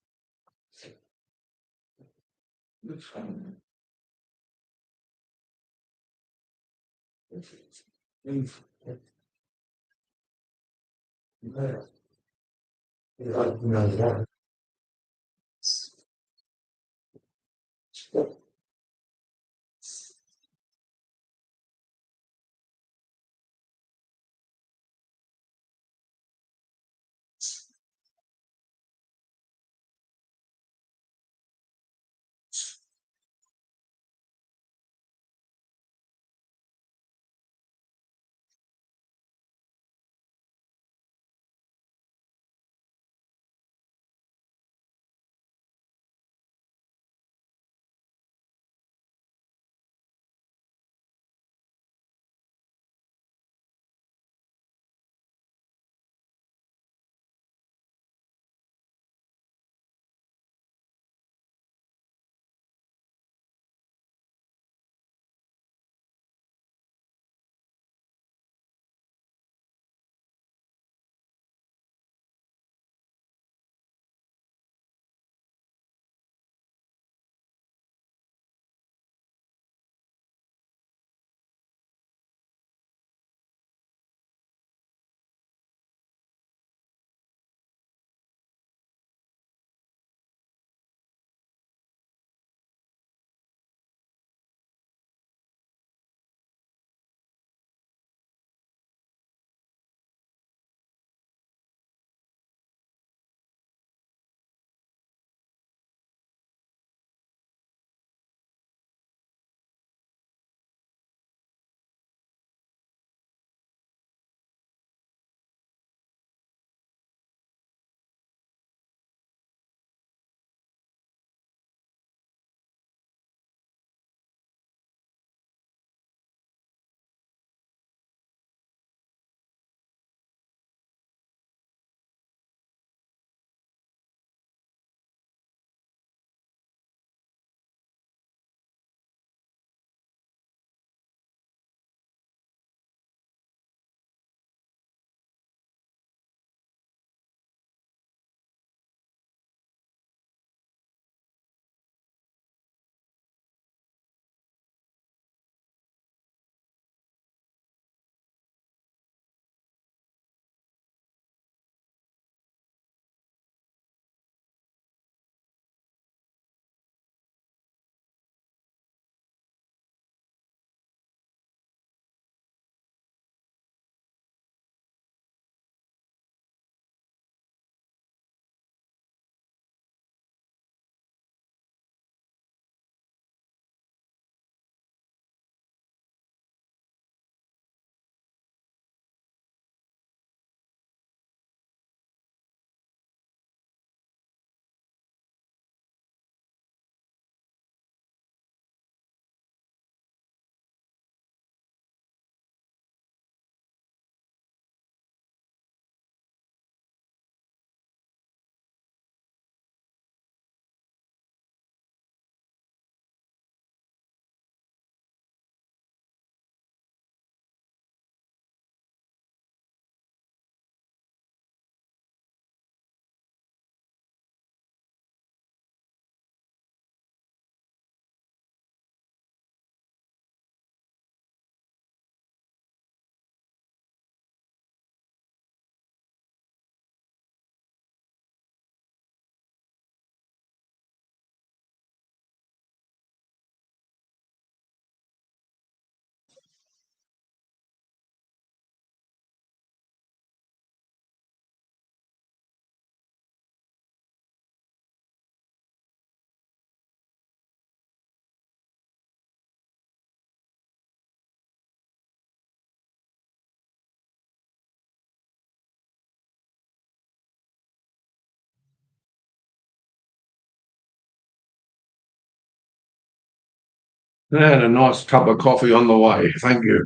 I had a nice cup of coffee on the way. Thank you.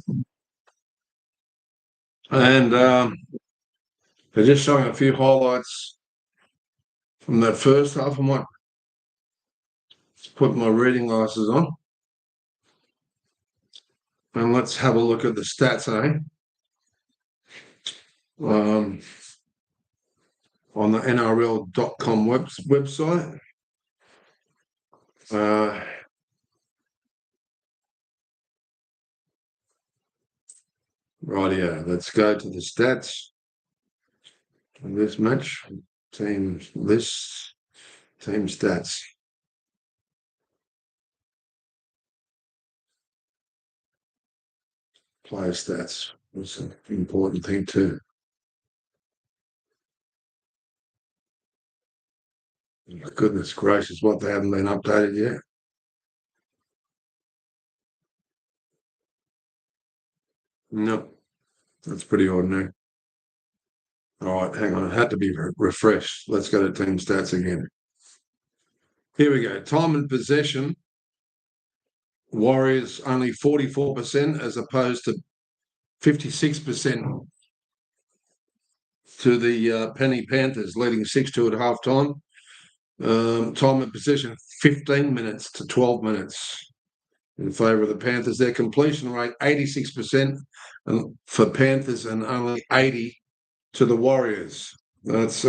And they're just showing a few highlights from that first half. I might put my reading glasses on. And let's have a look at the stats, eh? On the NRL.com website. Rightio, let's go to the stats of this match. Team lists, team stats. Player stats. That's an important thing too. Goodness gracious, what, they haven't been updated yet? No, that's pretty ordinary. All right, hang on. It had to be refreshed. Let's go to team stats again. Here we go. Time and possession. Warriors only 44% as opposed to 56% to the Penny Panthers, leading 6-2 at half time. Time and possession 15 minutes to 12 minutes in favour of the Panthers. Their completion rate 86% for Panthers and only 80 to the Warriors. That's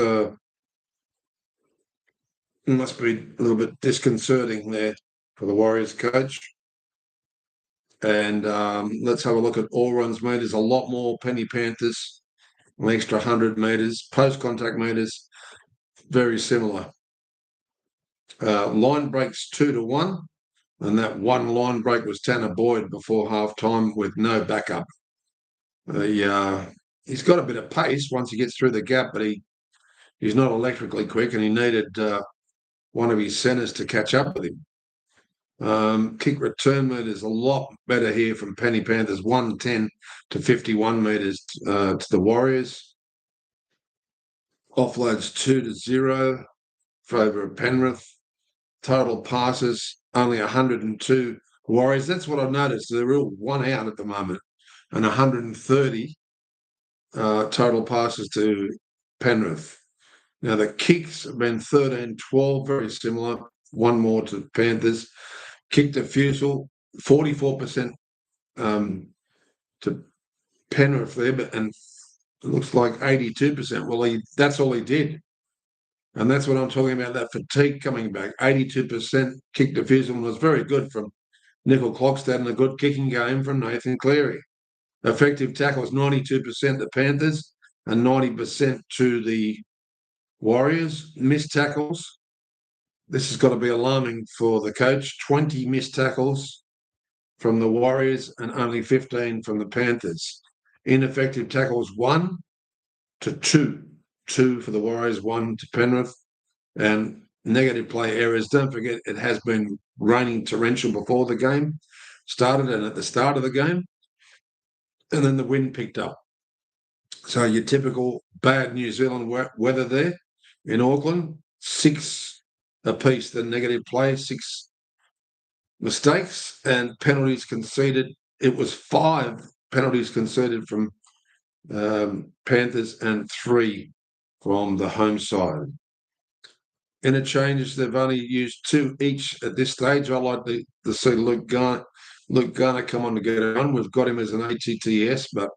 must be a little bit disconcerting there for the Warriors coach. And let's have a look at all runs made. There's a lot more Penny Panthers, an extra 100 metres. Post-contact metres, very similar. Line breaks 2-1, and that one line break was Tanner Boyd before half-time with no backup. He's got a bit of pace once he gets through the gap, but he's not electrically quick, and he needed one of his centres to catch up with him. Kick return metres a lot better here from Penny Panthers, 110 to 51 metres to the Warriors. Offloads 2-0 favour of Penrith. Total passes only 102 Warriors. That's what I've noticed. They're real one out at the moment, and 130 total passes to Penrith. Now the kicks have been 13-12, very similar. One more to Panthers. Kick defusal 44% to Penrith there, and it looks like 82%. Well, that's all he did. And that's what I'm talking about, that fatigue coming back. 82% kick defusal was very good from Nickel Clockstad and a good kicking game from Nathan Cleary. Effective tackles 92% the Panthers and 90% to the Warriors. Missed tackles. This has got to be alarming for the coach. 20 missed tackles from the Warriors and only 15 from the Panthers. Ineffective tackles 1 to 2. 2 for the Warriors, 1 to Penrith. And negative play errors. Don't forget, it has been raining torrential before the game started and at the start of the game. And then the wind picked up. So your typical bad New Zealand weather there in Auckland. 6 apiece, the negative play, 6 mistakes and penalties conceded. It was 5 penalties conceded from Panthers and 3 from the home side. Interchanges, they've only used 2 each at this stage. I like to see Luke Garner come on to get a run. We've got him as an ATTS, but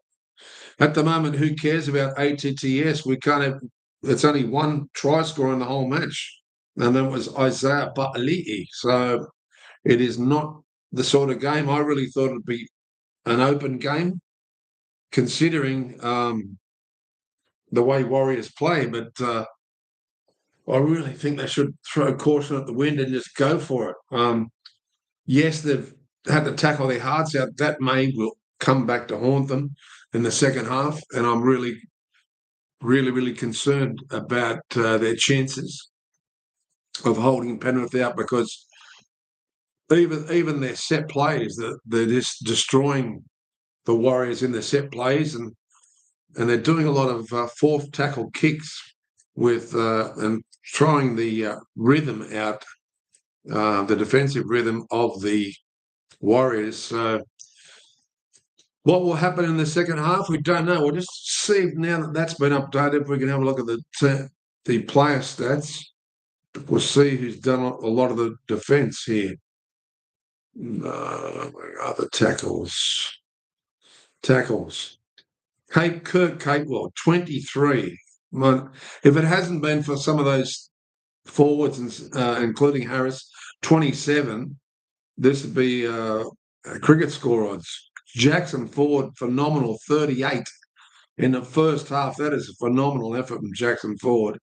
at the moment, who cares about ATTS? We can't have. It's only 1 try scorer in the whole match, and that was Isaiah Ba'ali'i. So it is not the sort of game. I really thought it'd be an open game, considering the way Warriors play, but I really think they should throw caution at the wind and just go for it. Yes, they've had to tackle their hearts out. That will come back to haunt them in the second half, and I'm really, really, really concerned about their chances of holding Penrith out, because even their set plays, they're just destroying the Warriors in their set plays, and they're doing a lot of fourth tackle kicks with and trying the rhythm out, the defensive rhythm of the Warriors. What will happen in the second half? We don't know. We'll just see now that that's been updated. We can have a look at the player stats. We'll see who's done a lot of the defence here. Other tackles. Kurt Capewell, 23. If it hasn't been for some of those forwards, including Harris, 27, this would be cricket score odds. Jackson Ford, phenomenal, 38 in the first half. That is a phenomenal effort from Jackson Ford.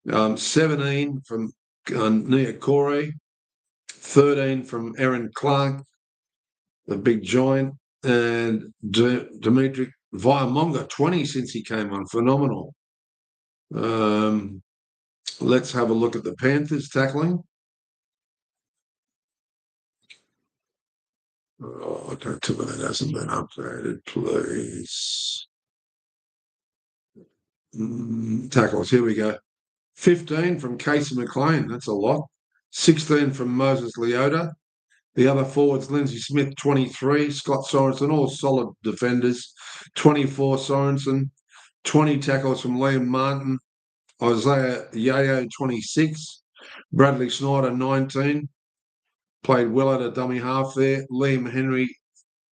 17 from Nia Corey, 13 from Erin Clark, the big giant, and Dimitri Viamonga, 20 since he came on, phenomenal. Let's have a look at the Panthers tackling. Oh, don't tell me that hasn't been updated, please. Tackles, here we go. 15 from Casey McLean, that's a lot. 16 from Moses Leota. The other forwards, Lindsay Smith, 23. Scott Sorensen, all solid defenders. 24, Sorensen. 20 tackles from Liam Martin. Isaiah Yayo, 26. Bradley Snyder, 19. Played well at a dummy half there. Liam Henry,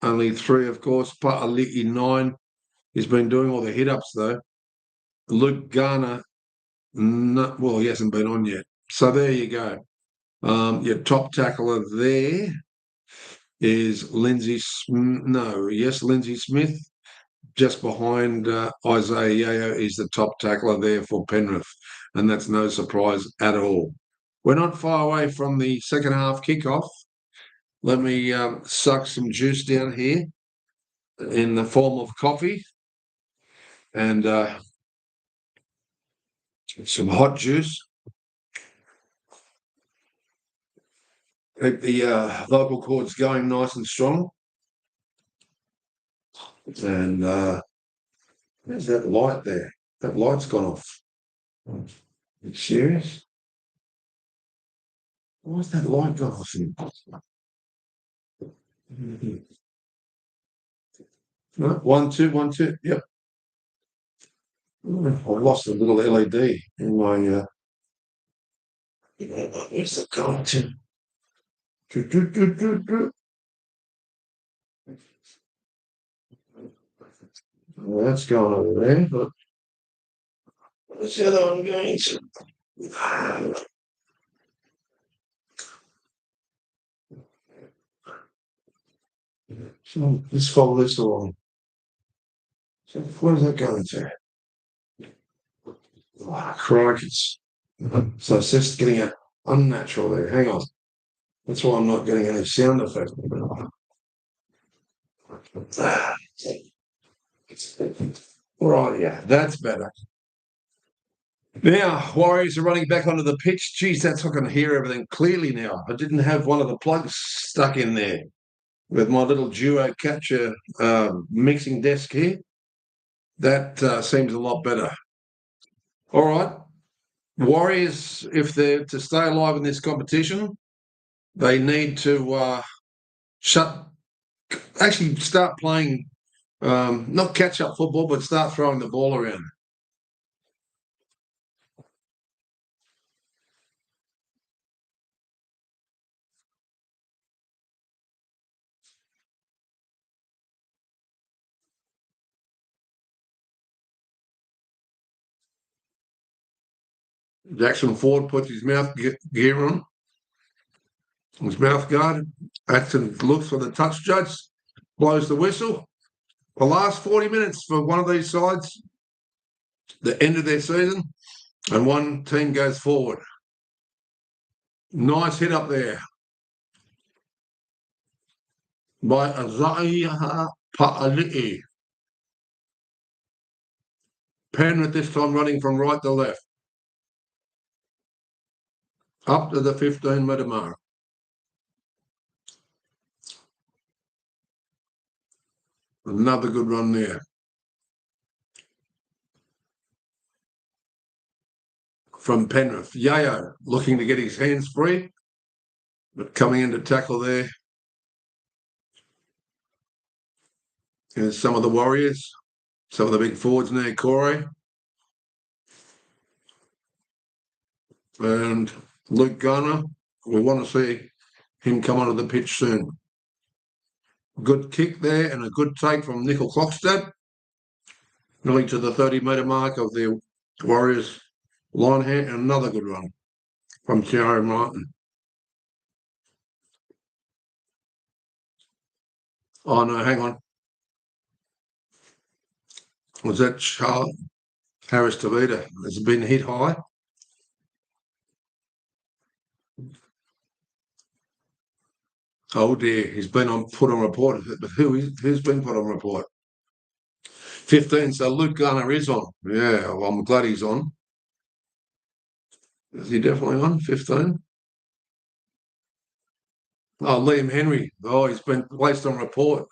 only 3, of course. Pa'ali'i, 9. He's been doing all the hit-ups, though. Luke Garner, well, he hasn't been on yet. So there you go. Your top tackler there is Lindsay Smith. Just behind Isaiah Yayo is the top tackler there for Penrith. And that's no surprise at all. We're not far away from the second half kickoff. Let me suck some juice down here in the form of coffee and some hot juice. Keep the vocal cords going nice and strong. And there's that light there. That light's gone off. Are you serious? Why's that light gone off? No, 1, 2, 1, 2. Yep. I've lost a little LED in my. Where's it gone to? Well, that's going over there, but what's the other one going to? So let's follow this along. So where's that going to? Oh, crikey. So it's just getting unnatural there. Hang on. That's why I'm not getting any sound effects. Right, yeah, that's better. Now, Warriors are running back onto the pitch. Geez, that's I can hear everything clearly now. I didn't have one of the plugs stuck in there with my little duo capture mixing desk here. That seems a lot better. All right. Warriors, if they're to stay alive in this competition, they need to start playing, not catch-up football, but start throwing the ball around. Jackson Ford puts his mouth gear on, his mouth guard. Atson looks for the touch judge, blows the whistle. The last 40 minutes for one of these sides, the end of their season, and one team goes forward. Nice hit up there by Isaiah Pa'ali'i. Penrith this time running from right to left. Up to the 15-metre mark. Another good run there. From Penrith. Yayo looking to get his hands free, but coming in to tackle there Here's some of the Warriors, some of the big forwards now, Corey and Luke Garner. We want to see him come onto the pitch soon. Good kick there and a good take from Nickel Clockstad, nearly to the 30-metre mark of the Warriors line hand, and another good run from Thierry Martin. Oh, no, hang on. Was that Charles Harris Tavita? Has been hit high? Oh dear, he's been put on report. But who's been put on report? 15. So Luke Garner is on. Yeah, well, I'm glad he's on. Is he definitely on? 15. Oh, Liam Henry. Oh, he's been placed on report.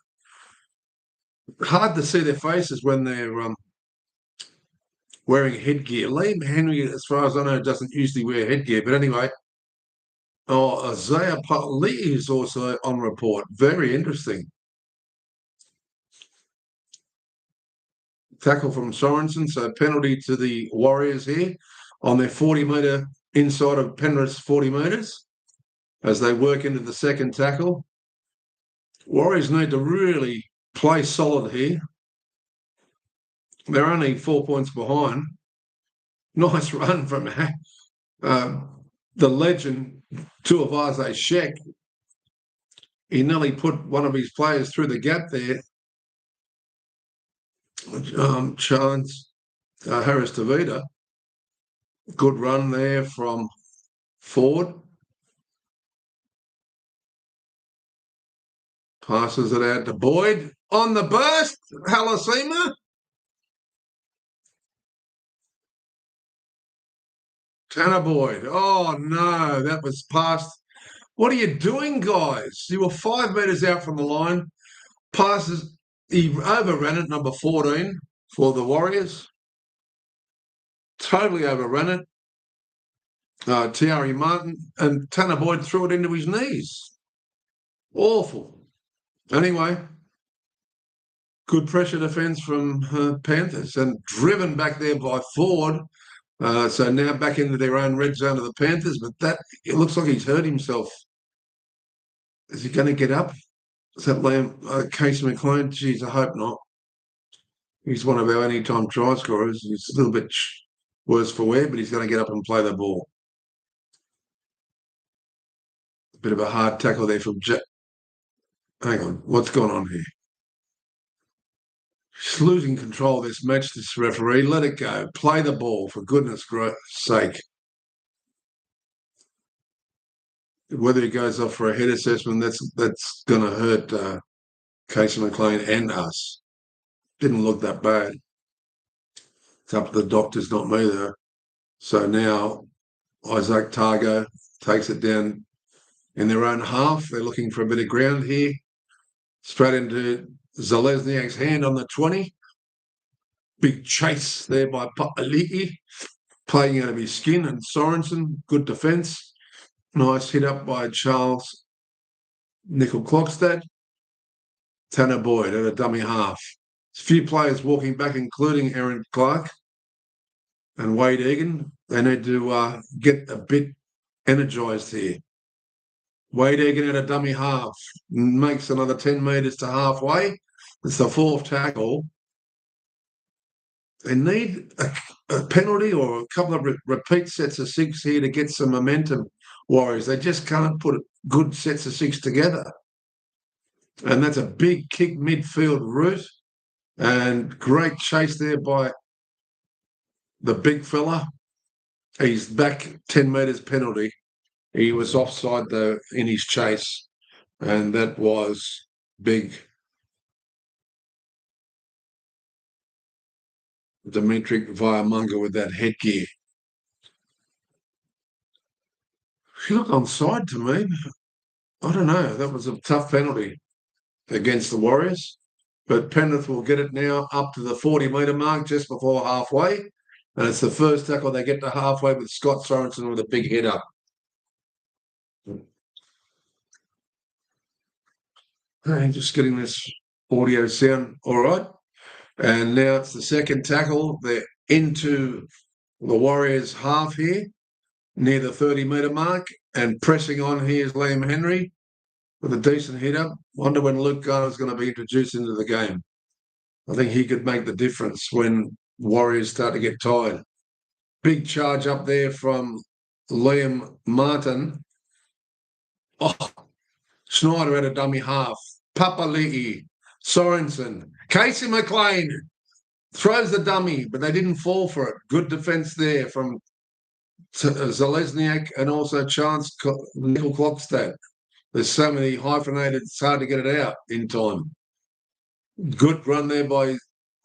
Hard to see their faces when they're wearing headgear. Liam Henry, as far as I know, doesn't usually wear headgear. But anyway, Isaiah Lee is also on report. Very interesting. Tackle from Sorensen. So penalty to the Warriors here on their 40-metre inside of Penrith's 40 metres as they work into the second tackle. Warriors need to really play solid here. They're only 4 points behind. Nice run from the legend Tuivasa Sheck. He nearly put one of his players through the gap there. Chance Harris Tavita. Good run there from Ford. Passes it out to Boyd. On the burst, Halasima. Tanner Boyd. Oh, no, that was past. What are you doing, guys? You were 5 metres out from the line. Passes, he overran it, number 14 for the Warriors. Totally overran it. Thierry Martin and Tanner Boyd threw it into his knees. Awful. Anyway, good pressure defence from Panthers and driven back there by Ford. So now back into their own red zone of the Panthers, but it looks like he's hurt himself. Is he going to get up? Is that Liam Casey McLean? Geez, I hope not. He's one of our anytime try scorers. He's a little bit worse for wear, but he's going to get up and play the ball. A bit of a hard tackle there from Jack. Hang on, what's going on here? He's losing control of this match, this referee. Let it go. Play the ball, for goodness sake. Whether he goes off for a head assessment, that's going to hurt Casey McLean and us. Didn't look that bad. It's up to the doctors, not me, though. So now Isaac Targo takes it down in their own half. They're looking for a bit of ground here. Straight into Zalesniak's hand on the 20. Big chase there by Papali'i, playing out of his skin, and Sorensen, good defence. Nice hit up by Charles Nickel Clockstad. Tanner Boyd at a dummy half. A few players walking back, including Aaron Clark and Wade Egan. They need to get a bit energised here. Wade Egan at a dummy half makes another 10 metres to halfway. It's the fourth tackle. They need a penalty or a couple of repeat sets of 6 here to get some momentum, Warriors. They just can't put good sets of 6 together. And that's a big kick midfield route and great chase there by the big fella. He's back 10 metres penalty. He was offside, though, in his chase, and that was big. Dimitri Viamunga with that headgear. He looked onside to me. I don't know. That was a tough penalty against the Warriors. But Penrith will get it now up to the 40-metre mark just before halfway. And it's the first tackle they get to halfway with Scott Sorensen with a big head up. Hey, just getting this Audio sound all right. And now it's the second tackle. They're into the Warriors half here, near the 30-metre mark, and pressing on here is Liam Henry with a decent hitter. Wonder when Luke Garner's going to be introduced into the game. I think he could make the difference when Warriors start to get tired. Big charge up there from Liam Martin. Oh, Schneider had a dummy half. Papali'i, Sorensen, Casey McLean throws the dummy, but they didn't fall for it. Good defence there from Zalesniak and also Chance Nickel Klokstad. There's so many hyphenated, it's hard to get it out in time. Good run there by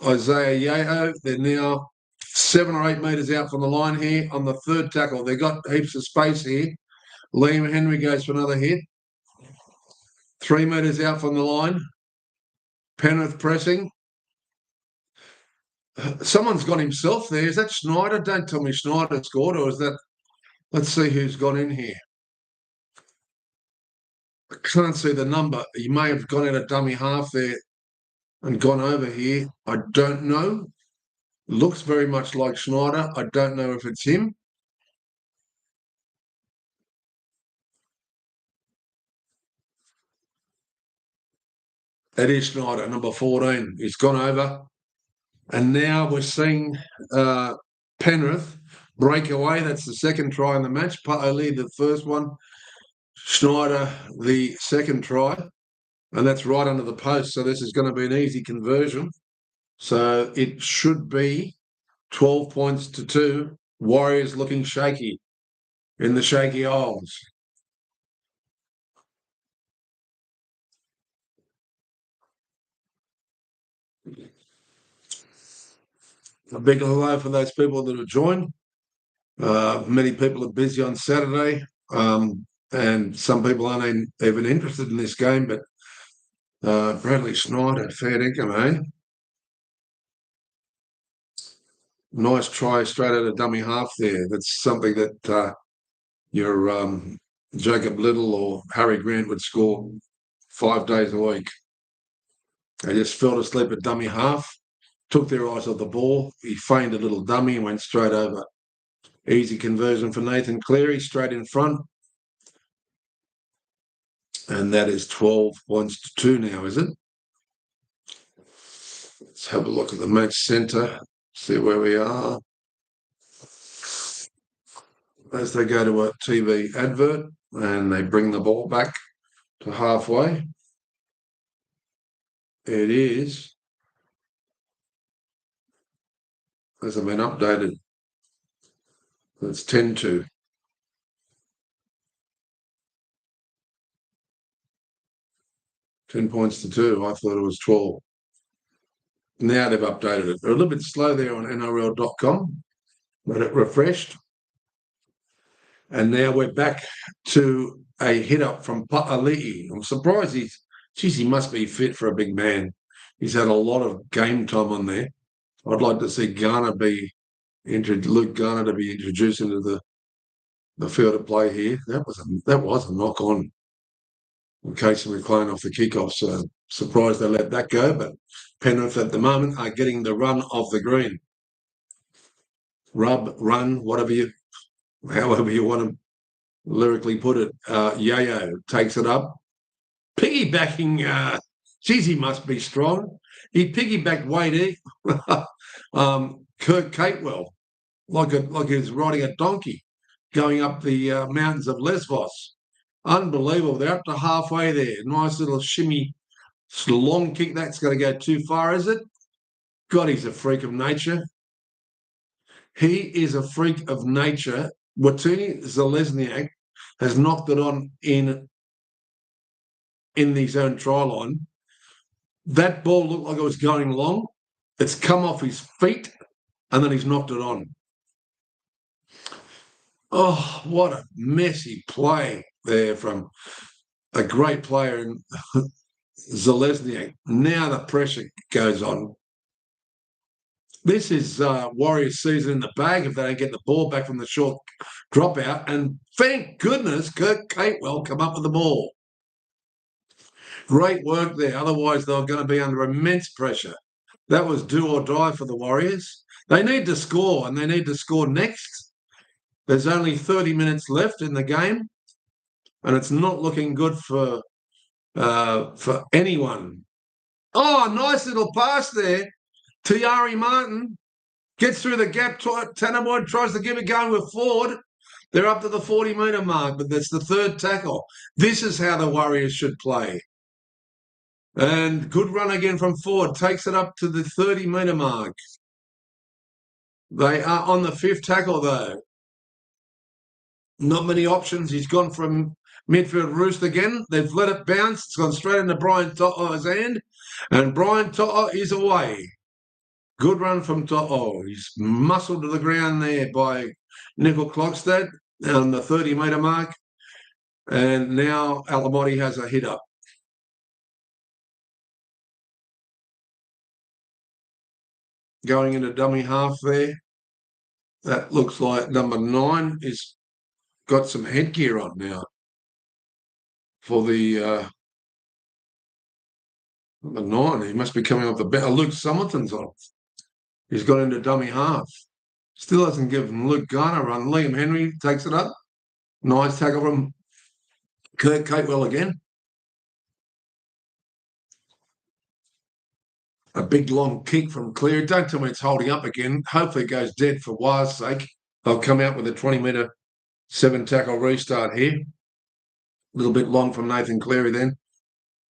Isaiah Yeo. They're now 7 or 8 metres out from the line here on the third tackle. They've got heaps of space here. Liam Henry goes for another hit. 3 metres out from the line. Penrith pressing. Someone's got himself there. Is that Schneider? Don't tell me Schneider scored, or is that... Let's see who's gone in here. I can't see the number. He may have gone in a dummy half there and gone over here. I don't know. Looks very much like Schneider. I don't know if it's him. It is Schneider, number 14. He's gone over. And now we're seeing Penrith break away. That's the second try in the match. Pa'ali, the first one. Schneider, the second try. And that's right under the post. So this is going to be an easy conversion. So it should be 12 points to 2. Warriors looking shaky in the shaky Isles. A big hello for those people that have joined. Many people are busy on Saturday, and some people aren't even interested in this game, but Bradley Schneider, fair income, eh? Nice try straight out of dummy half there. That's something that your Jacob Little or Harry Grant would score 5 days a week. They just fell asleep at dummy half, took their eyes off the ball. He feigned a little dummy and went straight over. Easy conversion for Nathan Cleary, straight in front. And that is 12 points to 2 now, is it? Let's have a look at the match centre, see where we are. As they go to a TV advert and they bring the ball back to halfway. It is, hasn't been updated. It's 10-2. $10 points to 2. I thought it was 12. Now they've updated it. They're a little bit slow there on NRL.com, but it refreshed. And now we're back to a hit up from Pa'ali'i. I'm surprised he must be fit for a big man. He's had a lot of game time on there. I'd like to see Luke Garner to be introduced into the field of play here. That was a knock on Casey McLean off the kickoff. So surprised they let that go. But Penrith at the moment are getting the run of the green. Rub, run, however you want to lyrically put it. Yayo takes it up. Piggybacking, geez, he must be strong. He piggybacked Wade Kirk Catewell, like he was riding a donkey going up the mountains of Lesbos. Unbelievable. They're up to halfway there. Nice little shimmy, long kick. That's going to go too far, is it? God, he's a freak of nature. He is a freak of nature. Watini Zalesniak has knocked it on in the zone try line. That ball looked like it was going long. It's come off his feet, and then he's knocked it on. Oh, what a messy play there from a great player in Zalesniak. Now the pressure goes on. This is Warriors season in the bag if they don't get the ball back from the short dropout. And thank goodness Kirk Catewell come up with the ball. Great work there. Otherwise, they were going to be under immense pressure. That was do or die for the Warriors. They need to score, and they need to score next. There's only 30 minutes left in the game, and it's not looking good for anyone. Oh, nice little pass there. Tiari Martin gets through the gap. Tannerwood tries to give it going with Ford. They're up to the 40-metre mark, but that's the third tackle. This is how the Warriors should play. And good run again from Ford. Takes it up to the 30-metre mark. They are on the fifth tackle, though. Not many options. He's gone from midfield roost again. They've let it bounce. It's gone straight into Brian To'o's hand. And Brian To'o is away. Good run from To'o. He's muscled to the ground there by Nickel Klokstad on the 30-metre mark. And now Alamotti has a hit up. Going into dummy half there. That looks like number 9 is got some headgear on now for the number 9. He must be coming off the bench. Luke Summerton's on. He's got into dummy half. Still hasn't given Luke Garner a run. Liam Henry takes it up. Nice tackle from Kurt Catewell again. A big long kick from Cleary. Don't tell me it's holding up again. Hopefully it goes dead for Wire's sake. They'll come out with a 20-metre 7-tackle restart here. A little bit long from Nathan Cleary then.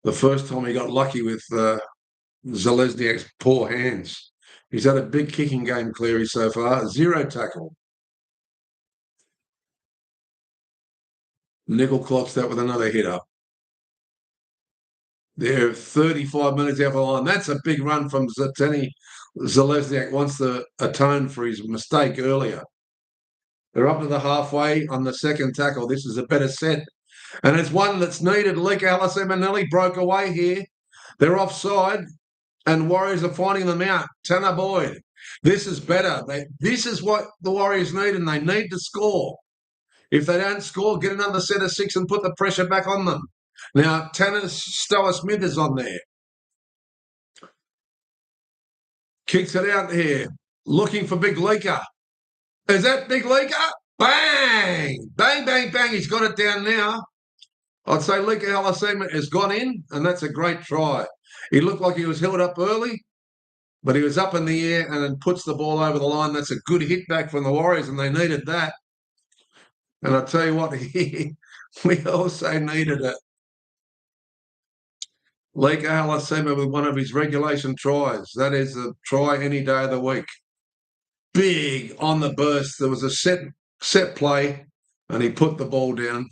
The first time he got lucky with Zalesniak's poor hands. He's had a big kicking game, Cleary, so far. 0 tackle. Nickel clocks that with another hit up. They're 35 minutes out of the line. That's a big run from Zateni. Zalesniak wants to atone for his mistake earlier. They're up to the halfway on the second tackle. This is a better set. And it's one that's needed. Lika Alasemanelli broke away here. They're offside, and Warriors are finding them out. Tanner Boyd. This is better. This is what the Warriors need, and they need to score. If they don't score, get another set of 6 and put the pressure back on them. Now, Tanner Stella Smith is on there. Kicks it out here. Looking for Big Lika. Is that Big Lika? Bang! Bang, bang, bang. He's got it down now. I'd say Lika Halasema has gone in, and that's a great try. He looked like he was held up early, but he was up in the air and then puts the ball over the line. That's a good hit back from the Warriors, and they needed that. And I'll tell you what, we also needed it. Lika Halasema with one of his regulation tries. That is a try any day of the week. Big on the burst. There was a set play, and he put the ball down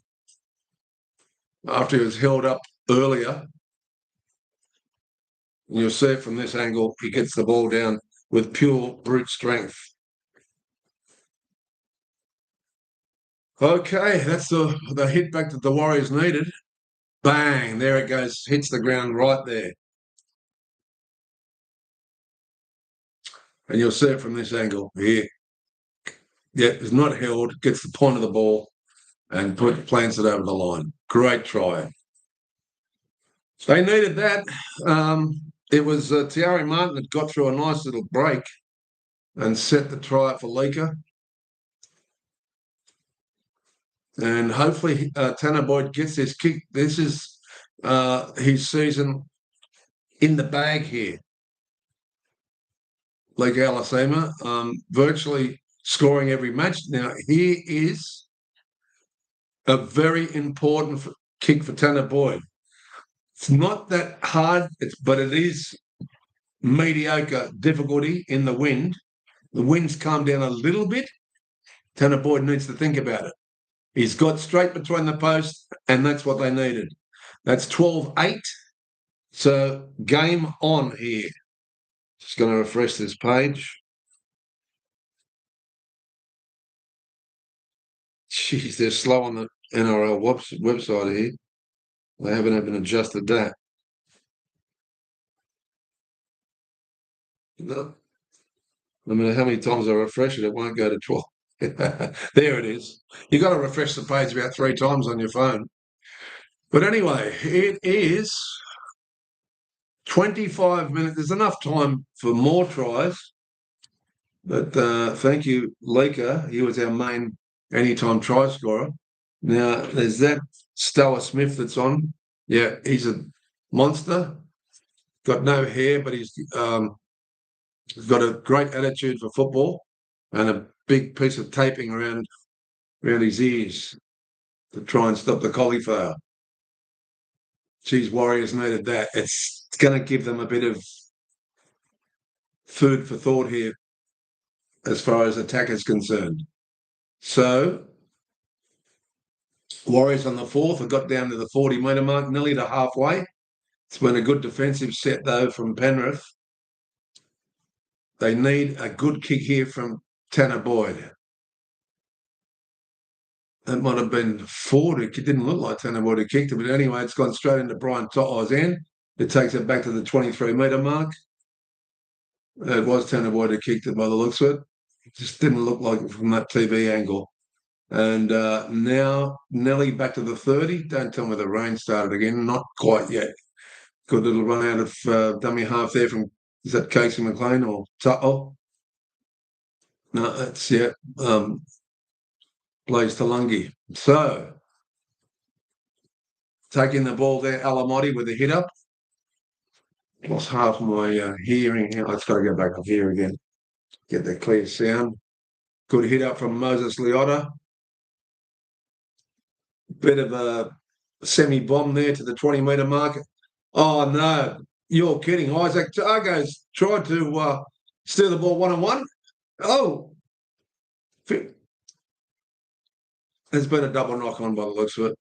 after he was held up earlier. You'll see it from this angle. He gets the ball down with pure brute strength. Okay, that's the hit back that the Warriors needed. Bang, there it goes. Hits the ground right there. And you'll see it from this angle here. Yeah, it's not held, gets the point of the ball and plants it over the line. Great try. They needed that. It was Tiari Martin that got through a nice little break and set the try up for Lika. And hopefully Tanner Boyd gets this kick. This is his season in the bag here. Lika Halasema, virtually scoring every match. Now, here is a very important kick for Tanner Boyd. It's not that hard, but it is mediocre difficulty in the wind. The wind's calmed down a little bit. Tanner Boyd needs to think about it. He's got straight between the posts, and that's what they needed. That's 12-8. So game on here. Just going to refresh this page. Jeez, they're slow on the NRL website here. They haven't even adjusted that. No. No matter how many times I refresh it, it won't go to 12. There it is. You've got to refresh the page about 3 times on your phone. But anyway, it is 25 minutes. There's enough time for more tries. But thank you, Leica. He was our main anytime try scorer. Now, there's that Stella Smith that's on. Yeah, he's a monster. Got no hair, but he's got a great attitude for football and a big piece of taping around his ears to try and stop the cauliflower. Geez, Warriors needed that. It's going to give them a bit of food for thought here as far as attack is concerned. So, Warriors on the fourth have got down to the 40-metre mark, nearly to halfway. It's been a good defensive set, though, from Penrith. They need a good kick here from Tanner Boyd. That might have been Ford. It didn't look like Tanner Boyd who kicked it, but anyway, it's gone straight into Brian To'o's end. It takes it back to the 23-metre mark. It was Tanner Boyd who kicked it by the looks of it. It just didn't look like it from that TV angle. And now Nelly back to the 30. Don't tell me the rain started again. Not quite yet. Good little run out of dummy half there from, is that Casey McLean or Tuttle? No, that's, yeah, Blaze Talungi. So, taking the ball there, Alamotti with a hit up. Lost half of my hearing here. I've got to go back up here again. Get the clear sound. Good hit up from Moses Leota. Bit of a semi-bomb there to the 20-metre mark. Oh, no. You're kidding. Isaac Targo's tried to steal the ball one-on-one. Oh. There's been a double knock-on by the looks of it.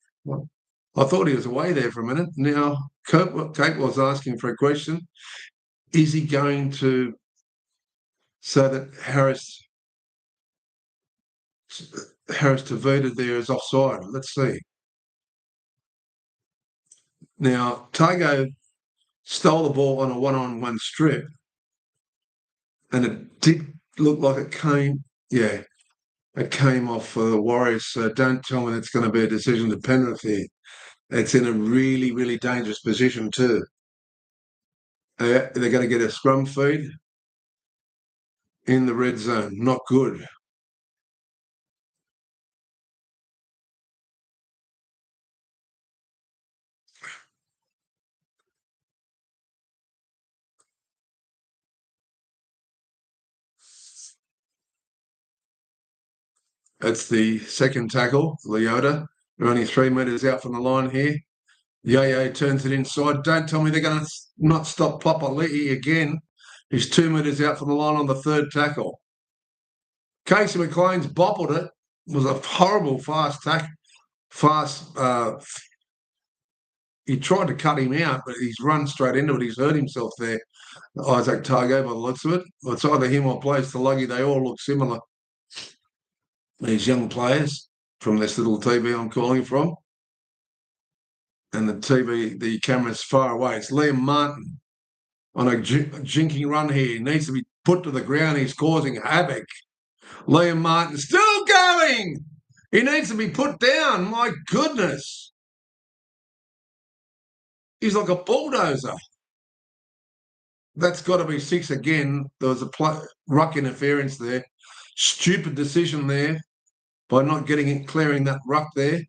I thought he was away there for a minute. Now, Kate was asking for a question. Is he going to, so that Harris Tavita there is offside? Let's see. Now, Tago stole the ball on a one-on-one strip, and it did look like it came, yeah, it came off for the Warriors. So don't tell me it's going to be a decision to Penrith here. It's in a really, really dangerous position too. They're going to get a scrum feed in the red zone. Not good. That's the second tackle, Leota. They're only 3 metres out from the line here. Yo-Yo turns it inside. Don't tell me they're going to not stop Papali'i again. He's 2 metres out from the line on the third tackle. Casey McLean's boppled it. It was a horrible fast tack. He tried to cut him out, but he's run straight into it. He's hurt himself there. Isaac Targo, by the looks of it. It's either him or Blaze Talungi. They all look similar. These young players from this little TV I'm calling from. And the camera's far away. It's Liam Martin on a jinking run here. He needs to be put to the ground. He's causing havoc. Liam Martin still going. He needs to be put down. My goodness. He's like a bulldozer. That's got to be 6 again. There was a ruck interference there. Stupid decision there by not getting it, clearing that ruck there.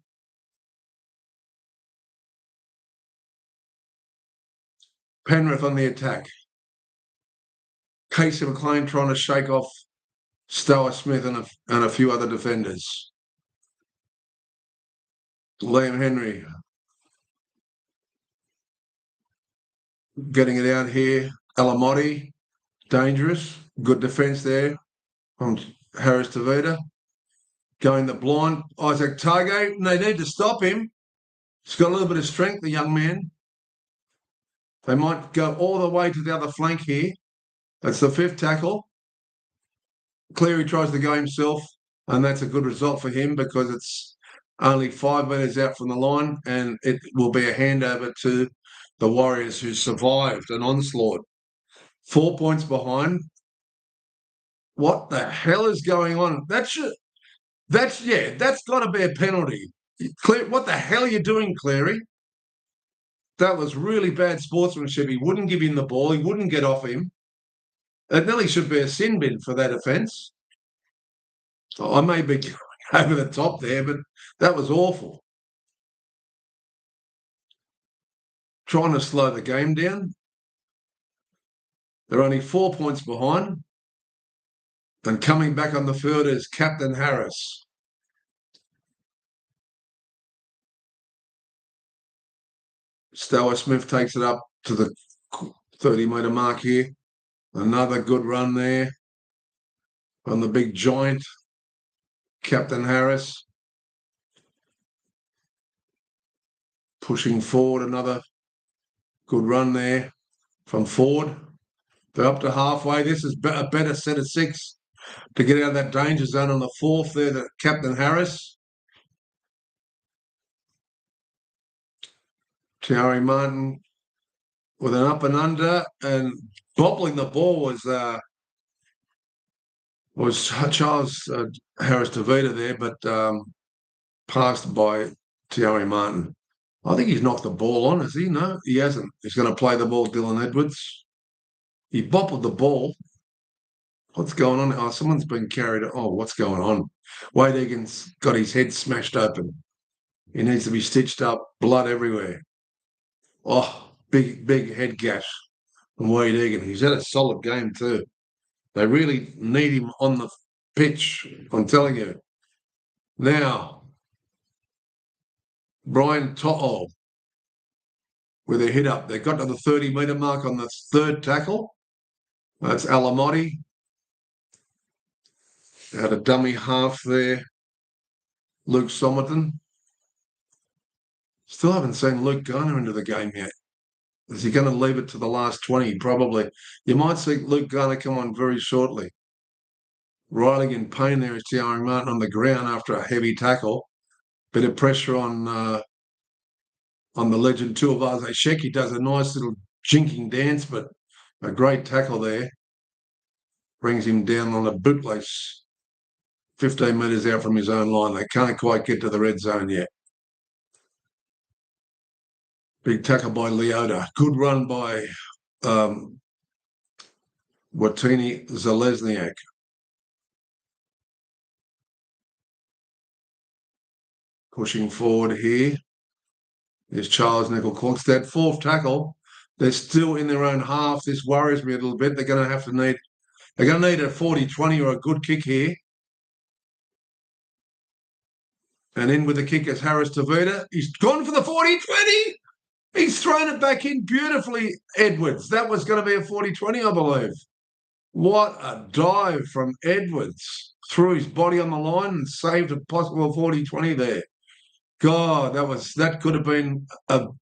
Penrith on the attack. Casey McLean trying to shake off Stella Smith and a few other defenders. Liam Henry getting it out here. Alamotti, dangerous. Good defence there from Harris Tavita. Going the blind. Isaac Targo, they need to stop him. He's got a little bit of strength, the young man. They might go all the way to the other flank here. That's the 5th tackle. Cleary tries to go himself, and that's a good result for him because it's only 5 metres out from the line, and it will be a handover to the Warriors who survived an onslaught. 4 points behind. What the hell is going on? That's got to be a penalty. What the hell are you doing, Cleary? That was really bad sportsmanship. He wouldn't give him the ball. He wouldn't get off him. It nearly should be a sin bin for that offence. I may be going over the top there, but that was awful. Trying to slow the game down. They're only 4 points behind. And coming back on the field is Captain Harris. Stella Smith takes it up to the 30-metre mark here. Another good run there on the big giant, Captain Harris. Pushing forward, another good run there from Ford. They're up to halfway. This is a better set of 6 to get out of that danger zone on the 4th there, the Captain Harris. Tiari Martin with an up and under, and bobbling the ball was Charles Harris Tavita there, but passed by Tiari Martin. I think he's knocked the ball on, has he? No, he hasn't. He's going to play the ball, Dylan Edwards. He bobbled the ball. What's going on? Oh, someone's been carried. Oh, what's going on? Wade Egan's got his head smashed open. He needs to be stitched up, blood everywhere. Oh, big head gash from Wade Egan. He's had a solid game too. They really need him on the pitch, I'm telling you. Now, Brian To'o with a hit up. They got to the 30-metre mark on the 3rd tackle. That's Alamotti. They had a dummy half there. Luke Somerton. Still haven't seen Luke Garner into the game yet. Is he going to leave it to the last 20? Probably. You might see Luke Garner come on very shortly. Riding in pain there is Tiari Martin on the ground after a heavy tackle. Bit of pressure on the legend Tuivasa Sheck. He does a nice little jinking dance, but a great tackle there. Brings him down on a bootlace 15 metres out from his own line. They can't quite get to the red zone yet. Big tackle by Leota. Good run by Watini Zalesniak. Pushing forward here is Charles Nickel-Clocks. That 4th tackle, they're still in their own half. This worries me a little bit. They're going to need a 40-20 or a good kick here. And in with the kick is Harris Tavita. He's gone for the 40-20. He's thrown it back in beautifully, Edwards. That was going to be a 40-20, I believe. What a dive from Edwards. Threw his body on the line and saved a possible 40-20 there. God, that could have been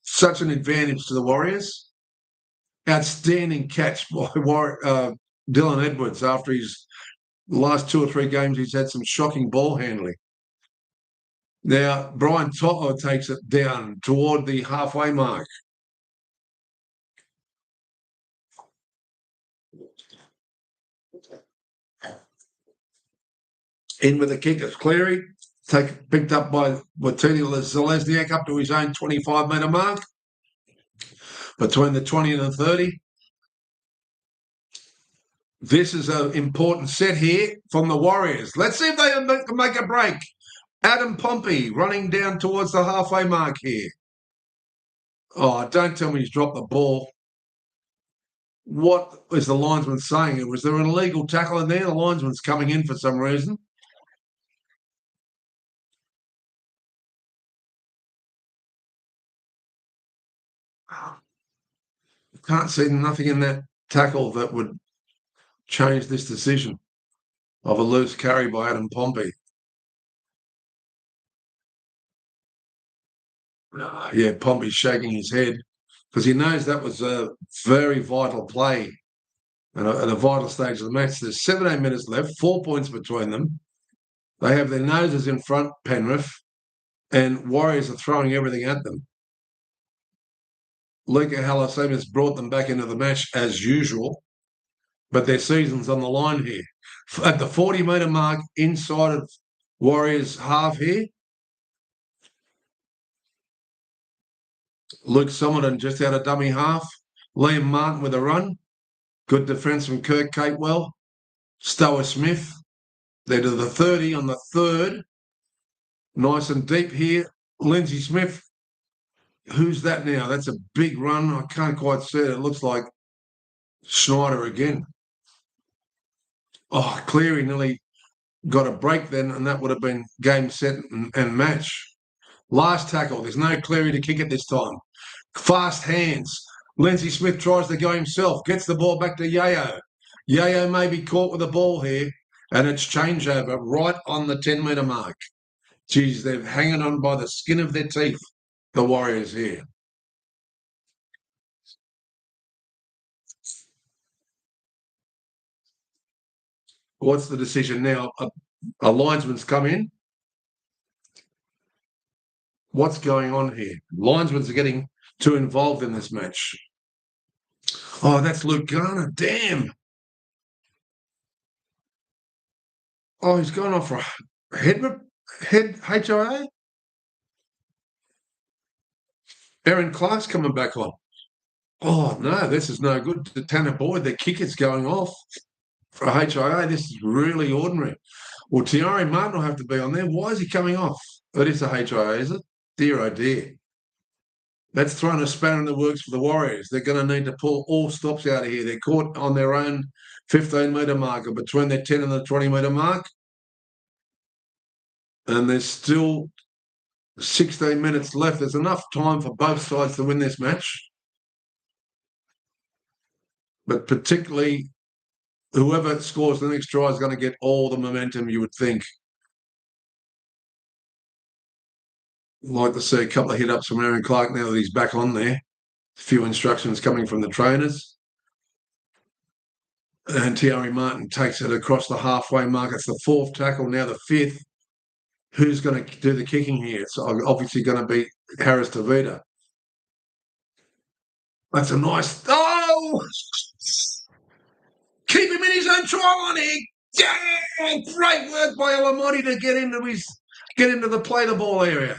such an advantage to the Warriors. Outstanding catch by Dylan Edwards after his last 2 or 3 games. He's had some shocking ball handling. Now, Brian To'o takes it down toward the halfway mark. In with the kick is Cleary. Picked up by Watini Zalesniak up to his own 25-metre mark. Between the 20 and the 30. This is an important set here from the Warriors. Let's see if they can make a break. Adam Pompey running down towards the halfway mark here. Oh, don't tell me he's dropped the ball. What is the linesman saying? Was there an illegal tackle in there? The linesman's coming in for some reason. Can't see nothing in that tackle that would change this decision of a loose carry by Adam Pompey. Yeah, Pompey's shaking his head because he knows that was a very vital play and at a vital stage of the match. There's 17 minutes left, 4 points between them. They have their noses in front, Penrith, and Warriors are throwing everything at them. Luka Halasimi's brought them back into the match as usual, but their season's on the line here. At the 40-metre mark inside of Warriors half here, Luke Somerton just out of dummy half. Liam Martin with a run. Good defence from Kirk Capewell. Stower Smith. They're to the 30 on the third. Nice and deep here. Lindsay Smith. Who's that now? That's a big run. I can't quite see it. It looks like Schneider again. Oh, Cleary nearly got a break then, and that would have been game, set, and match. Last tackle. There's no Cleary to kick it this time. Fast hands. Lindsay Smith tries to go himself. Gets the ball back to Yayo. Yayo may be caught with the ball here, and it's changeover right on the 10-metre mark. Geez, they're hanging on by the skin of their teeth, the Warriors here. What's the decision now? A linesman's come in. What's going on here? Linesmen are getting too involved in this match. Oh, that's Luke Garner. Damn. Oh, he's gone off for a head HIA. Aaron Clark's coming back on. Oh, no, this is no good. The Tanner Boyd, the kicker's going off for HIA. This is really ordinary. Well, Tiari Martin will have to be on there. Why is he coming off? It is a HIA, is it? Dear, oh dear. That's throwing a spanner in the works for the Warriors. They're going to need to pull all stops out of here. They're caught on their own 15-metre marker between their 10 and the 20-metre mark. And there's still 16 minutes left. There's enough time for both sides to win this match. But particularly, whoever scores the next try is going to get all the momentum, you would think. I'd like to see a couple of hit-ups from Aaron Clark now that he's back on there. A few instructions coming from the trainers. And Tiari Martin takes it across the halfway mark. It's the fourth tackle, now the fifth. Who's going to do the kicking here? It's obviously going to be Harris Tavita. That's a nice... Oh! Keep him in his own try line here. Yeah! Great work by Alamotti to get into the play the ball area.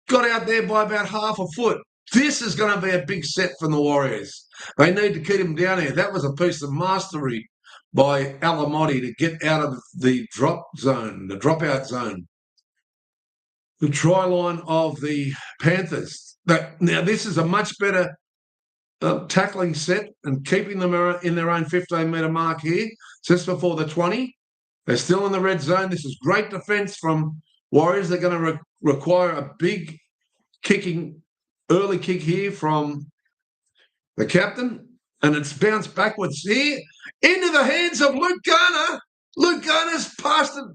Got out there by about half a foot. This is going to be a big set from the Warriors. They need to keep him down here. That was a piece of mastery by Alamotti to get out of the drop zone, the dropout zone. The try line of the Panthers. Now, this is a much better tackling set and keeping them in their own 15-metre mark here, just before the 20. They're still in the red zone. This is great defence from Warriors. They're going to require a big early kick here from the captain, and it's bounced backwards here into the hands of Luke Garner. Luke Garner's passed it.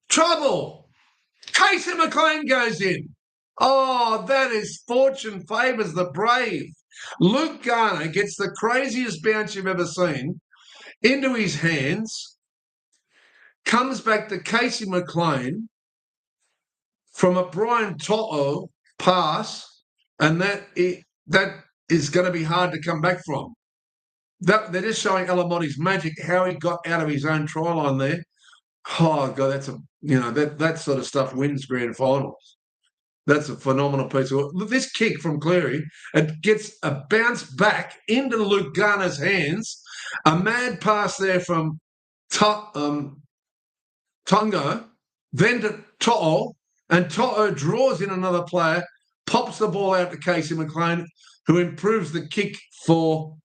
Trouble. Casey McLean goes in. Oh, that is fortune favours the brave. Luke Garner gets the craziest bounce you've ever seen into his hands, comes back to Casey McLean from a Brian To'o pass, and that is going to be hard to come back from. They're just showing Alamotti's magic, how he got out of his own try line there. Oh God, that sort of stuff wins grand finals. That's a phenomenal piece of work. This kick from Cleary, it gets a bounce back into Luke Garner's hands. A mad pass there from Tongo, then to To'o, and To'o draws in another player, pops the ball out to Casey McLean, who improves the kick for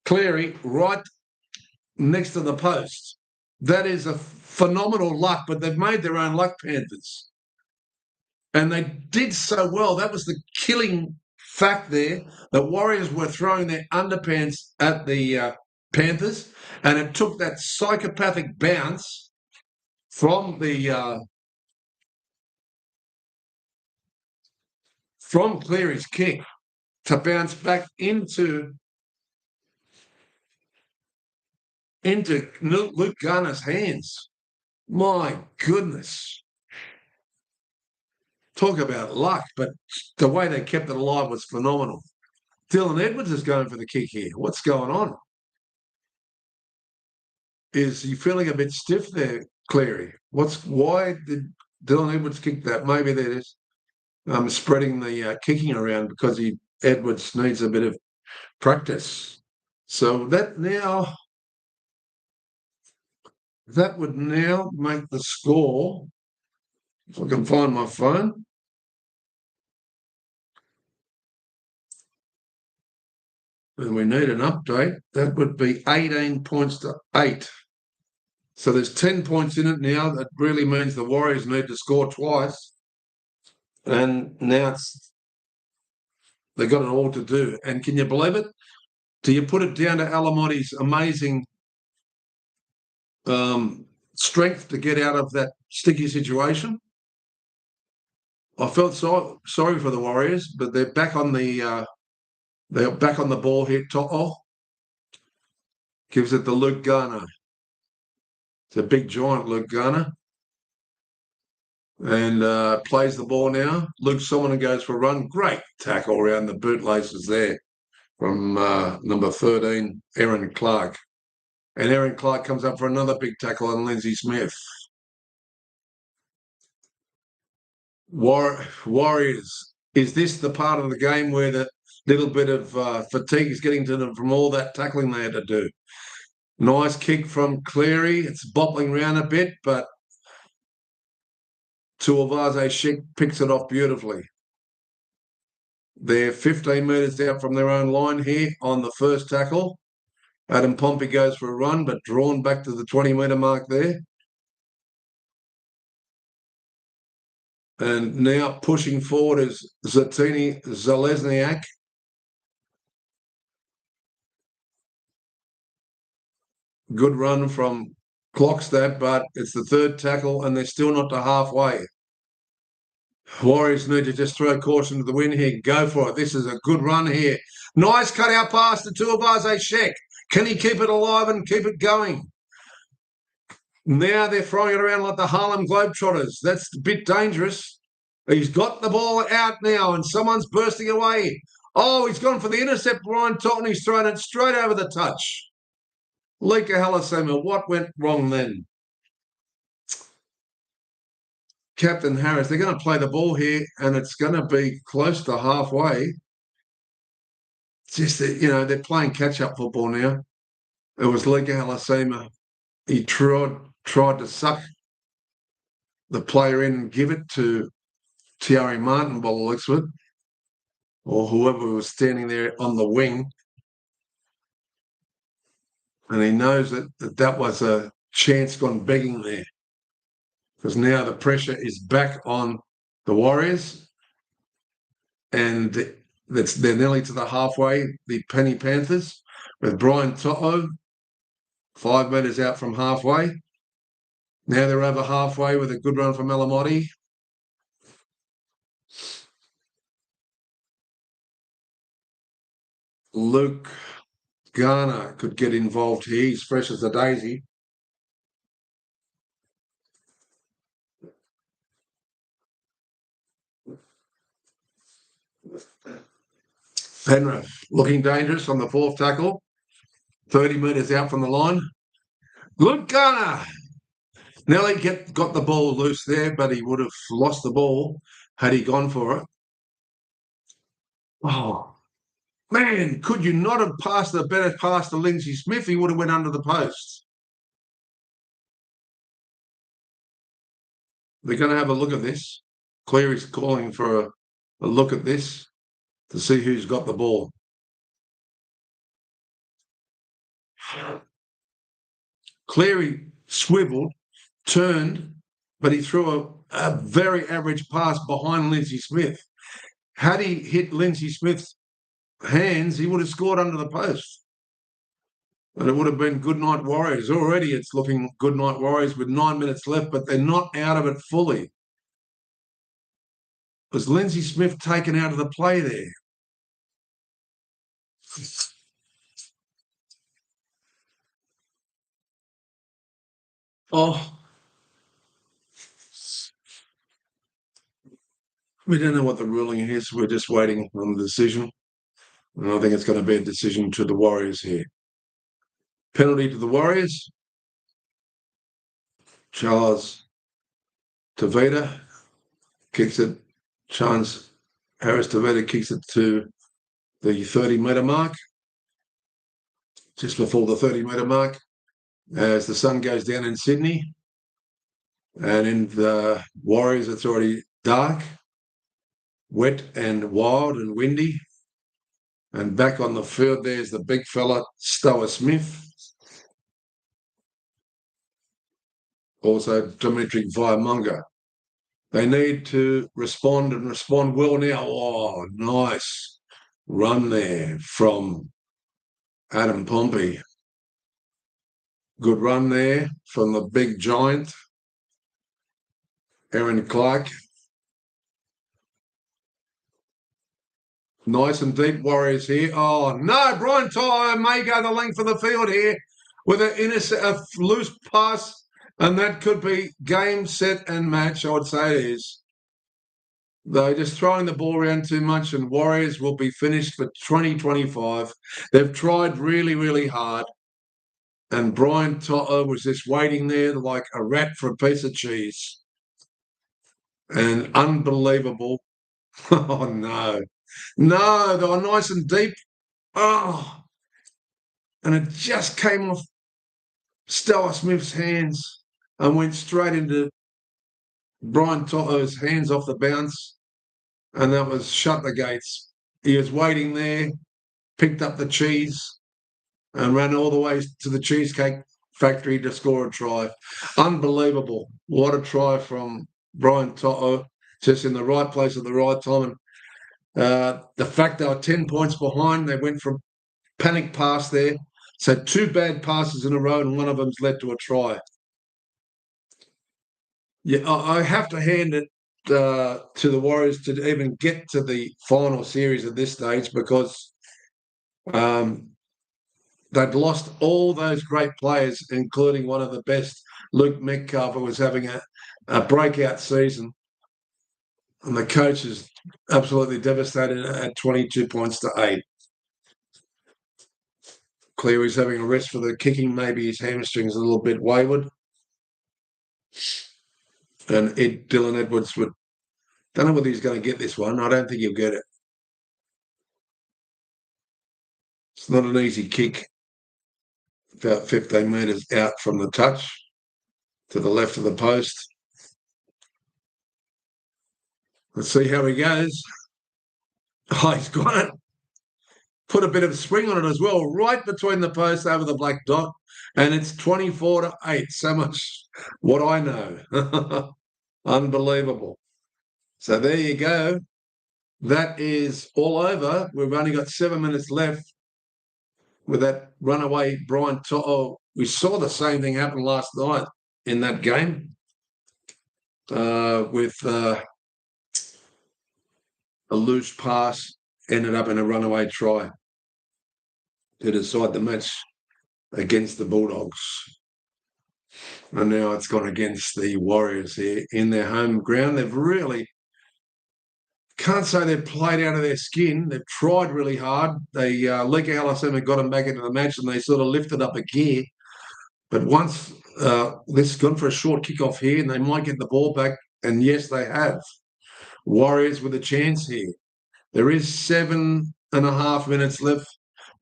Cleary right next to the post. That is a phenomenal luck, but they've made their own luck, Panthers. And they did so well. That was the killing fact there. The Warriors were throwing their underpants at the Panthers, and it took that psychopathic bounce from from Cleary's kick to bounce back into Luke Garner's hands. My goodness. Talk about luck, but the way they kept it alive was phenomenal. Dylan Edwards is going for the kick here. What's going on? Is he feeling a bit stiff there, Cleary? Why did Dylan Edwards kick that? Maybe that is. spreading the kicking around because Edwards needs a bit of practice. So that would now make the score, if I can find my phone. And we need an update. That would be 18 points to 8. So there's 10 points in it now. That really means the Warriors need to score twice. And now they've got it all to do. And can you believe it? Do you put it down to Alamotti's amazing strength to get out of that sticky situation? I felt sorry for the Warriors, but they're back on the ball here. To'o gives it to Luke Garner. It's a big giant, Luke Garner. And plays the ball now. Luke Solomon goes for a run. Great tackle around the bootlaces there from number 13, Aaron Clark. And Aaron Clark comes up for another big tackle on Lindsay Smith. Warriors, is this the part of the game where the little bit of fatigue is getting to them from all that tackling they had to do? Nice kick from Cleary. It's bopping around a bit, but Tuivasa Sheck picks it off beautifully. They're 15 metres out from their own line here on the first tackle. Adam Pompey goes for a run, but drawn back to the 20-metre mark there. And now pushing forward is Zatini Zalesniak. Good run from Clockstad, but it's the third tackle and they're still not to halfway. Warriors need to just throw caution to the wind here. Go for it. This is a good run here. Nice cut-out pass to Tuivasa Sheck. Can he keep it alive and keep it going? Now they're throwing it around like the Harlem Globetrotters. That's a bit dangerous. He's got the ball out now and someone's bursting away. Oh, he's gone for the intercept. Ryan Totten, he's thrown it straight over the touch. Lika Halasema, what went wrong then? Captain Harris, they're going to play the ball here and it's going to be close to halfway. Just that, they're playing catch-up football now. It was Lika Halasema. He tried to suck the player in and give it to Thierry Martin by the looks of it, or whoever was standing there on the wing. And he knows that was a chance gone begging there, because now the pressure is back on the Warriors, and they're nearly to the halfway, the Penny Panthers, with Brian To'o 5 metres out from halfway. Now they're over halfway with a good run from Alamotti. Luke Garner could get involved here. He's fresh as a daisy. Penrith looking dangerous on the fourth tackle. 30 metres out from the line. Luke Garner. Nelly got the ball loose there, but he would have lost the ball had he gone for it. Oh, man, could you not have passed a better pass to Lindsay Smith? He would have went under the post. They're going to have a look at this. Cleary's calling for a look at this to see who's got the ball. Cleary swiveled, turned, but he threw a very average pass behind Lindsay Smith. Had he hit Lindsay Smith's hands, he would have scored under the post. And it would have been good night Warriors. Already it's looking good night Warriors with 9 minutes left, but they're not out of it fully. Was Lindsay Smith taken out of the play there? Oh, we don't know what the ruling is. We're just waiting on the decision. And I think it's going to be a decision to the Warriors here. Penalty to the Warriors. Charles Tavita kicks it chance Harris Tavita kicks it to the 30-metre mark, just before the 30-metre mark, as the sun goes down in Sydney. And in the Warriors, it's already dark, wet and wild and windy. And back on the field, there's the big fella, Stower Smith. Also, Dimitri Vaimonga. They need to respond and respond well now. Oh, nice run there from Adam Pompey. Good run there from the big giant, Aaron Clark. Nice and deep Warriors here. Oh, no, Brian To'o may go the length of the field here with a loose pass, and that could be game, set, and match, I would say it is. They're just throwing the ball around too much, and Warriors will be finished for 2025. They've tried really, really hard, and Brian To'o was just waiting there like a rat for a piece of cheese. And unbelievable. Oh, no. No, they were nice and deep. Oh, and it just came off Stella Smith's hands and went straight into Brian To'o's hands off the bounce. And that was shut the gates. He was waiting there, picked up the cheese and ran all the way to the Cheesecake Factory to score a try. Unbelievable. What a try from Brian To'o, just in the right place at the right time. And the fact they were 10 points behind, they went from panic pass there. So 2 bad passes in a row, and one of them's led to a try. Yeah, I have to hand it to the Warriors to even get to the final series at this stage, because they'd lost all those great players, including one of the best, Luke Metcalf, who was having a breakout season. And the coach is absolutely devastated at 22 points to 8. Cleary's having a rest for the kicking. Maybe his hamstring's a little bit wayward. And Dylan Edwards don't know whether he's going to get this one. I don't think he'll get it. It's not an easy kick. About 15 metres out from the touch to the left of the post. Let's see how he goes. Oh, he's got it. Put a bit of spring on it as well, right between the posts over the black dot. And it's 24 to 8. So much what I know. Unbelievable. So there you go. That is all over. We've only got 7 minutes left with that runaway Brian To'o. We saw the same thing happen last night in that game with a loose pass ended up in a runaway try to decide the match against the Bulldogs. And now it's gone against the Warriors here in their home ground. They've really, can't say they've played out of their skin. They've tried really hard. Lika Halasema got them back into the match, and they sort of lifted up a gear. But once this has gone for a short kickoff here, and they might get the ball back. And yes, they have. Warriors with a chance here. There is 7.5 minutes left.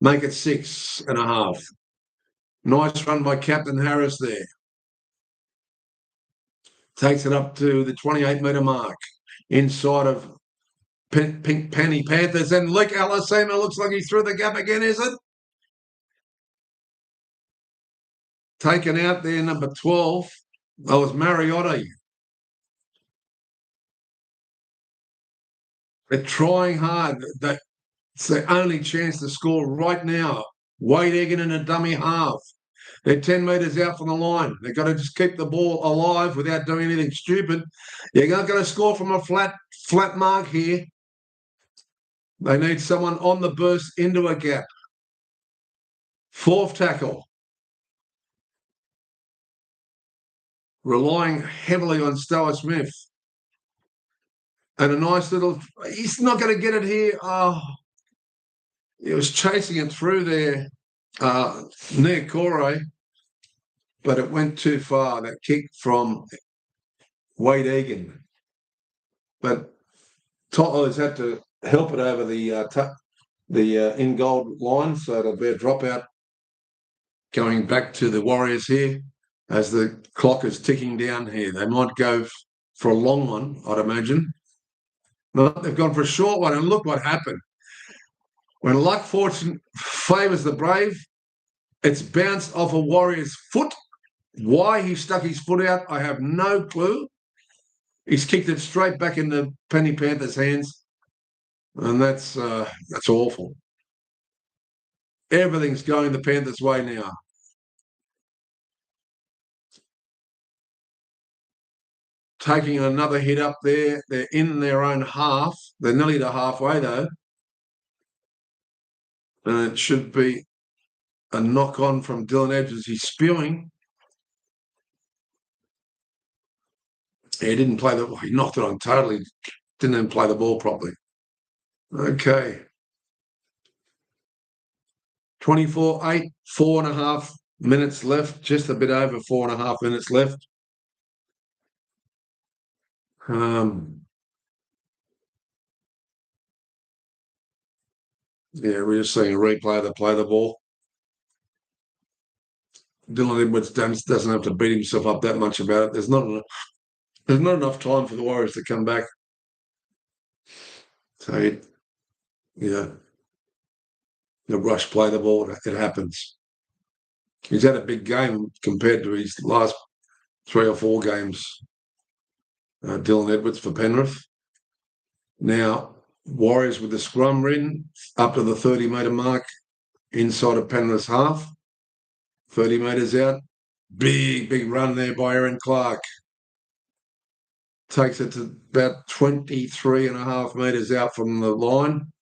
Make it 6.5. Nice run by Captain Harris there. Takes it up to the 28-metre mark inside of Pink Penny Panthers. And Lika Halasema looks like he threw the gap again, is it? Taken out there, number 12. That was Mariotti. They're trying hard. It's the only chance to score right now. Wade Egan in a dummy half. They're 10 metres out from the line. They've got to just keep the ball alive without doing anything stupid. You're not going to score from a flat mark here. They need someone on the burst into a gap. 4th tackle. Relying heavily on Stower Smith. And a nice little... He's not going to get it here. Oh, he was chasing it through there, Niokore, but it went too far, that kick from Wade Egan. But Tottenham's had to help it over the in gold line, so it'll be a dropout going back to the Warriors here as the clock is ticking down here. They might go for a long one, I'd imagine. No, they've gone for a short one, and look what happened. When luck fortune favours the brave, it's bounced off a Warrior's foot. Why he stuck his foot out, I have no clue. He's kicked it straight back in the Penny Panthers' hands, and that's awful. Everything's going the Panthers' way now. Taking another hit up there. They're in their own half. They're nearly to halfway, though. And it should be a knock on from Dylan Edwards. He's spewing. He didn't play the. He knocked it on totally. Didn't even play the ball properly. Okay. 24-8, 4.5 minutes left. Just a bit over 4.5 minutes left. Yeah, we're just seeing a replay of the play the ball. Dylan Edwards doesn't have to beat himself up that much about it. There's not enough time for the Warriors to come back. So, yeah, the rush play the ball, it happens. He's had a big game compared to his last 3 or 4 games, Dylan Edwards for Penrith. Now, Warriors with the scrum ring up to the 30-metre mark inside of Penrith's half. 30 metres out. Big run there by Aaron Clark. Takes it to about 23.5 metres out from the line.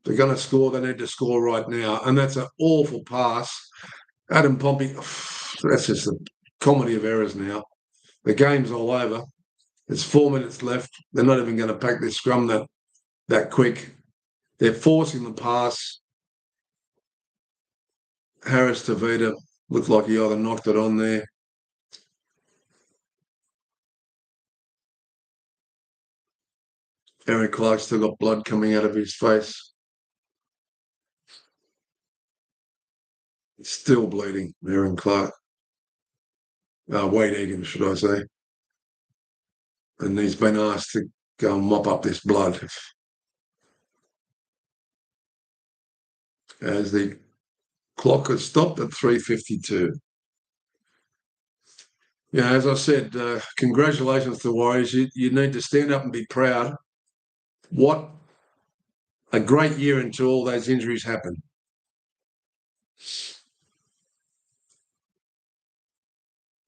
They're going to score. They need to score right now. And that's an awful pass. Adam Pompey, that's just a comedy of errors now. The game's all over. There's 4 minutes left. They're not even going to pack this scrum that quick. They're forcing the pass. Harris Tavita looked like he either knocked it on there. Aaron Clark's still got blood coming out of his face. Still bleeding, Aaron Clark. Wade Egan, should I say. And he's been asked to go and mop up this blood. As the clock has stopped at 3:52. Yeah, as I said, congratulations to the Warriors. You need to stand up and be proud. What a great year until all those injuries happened.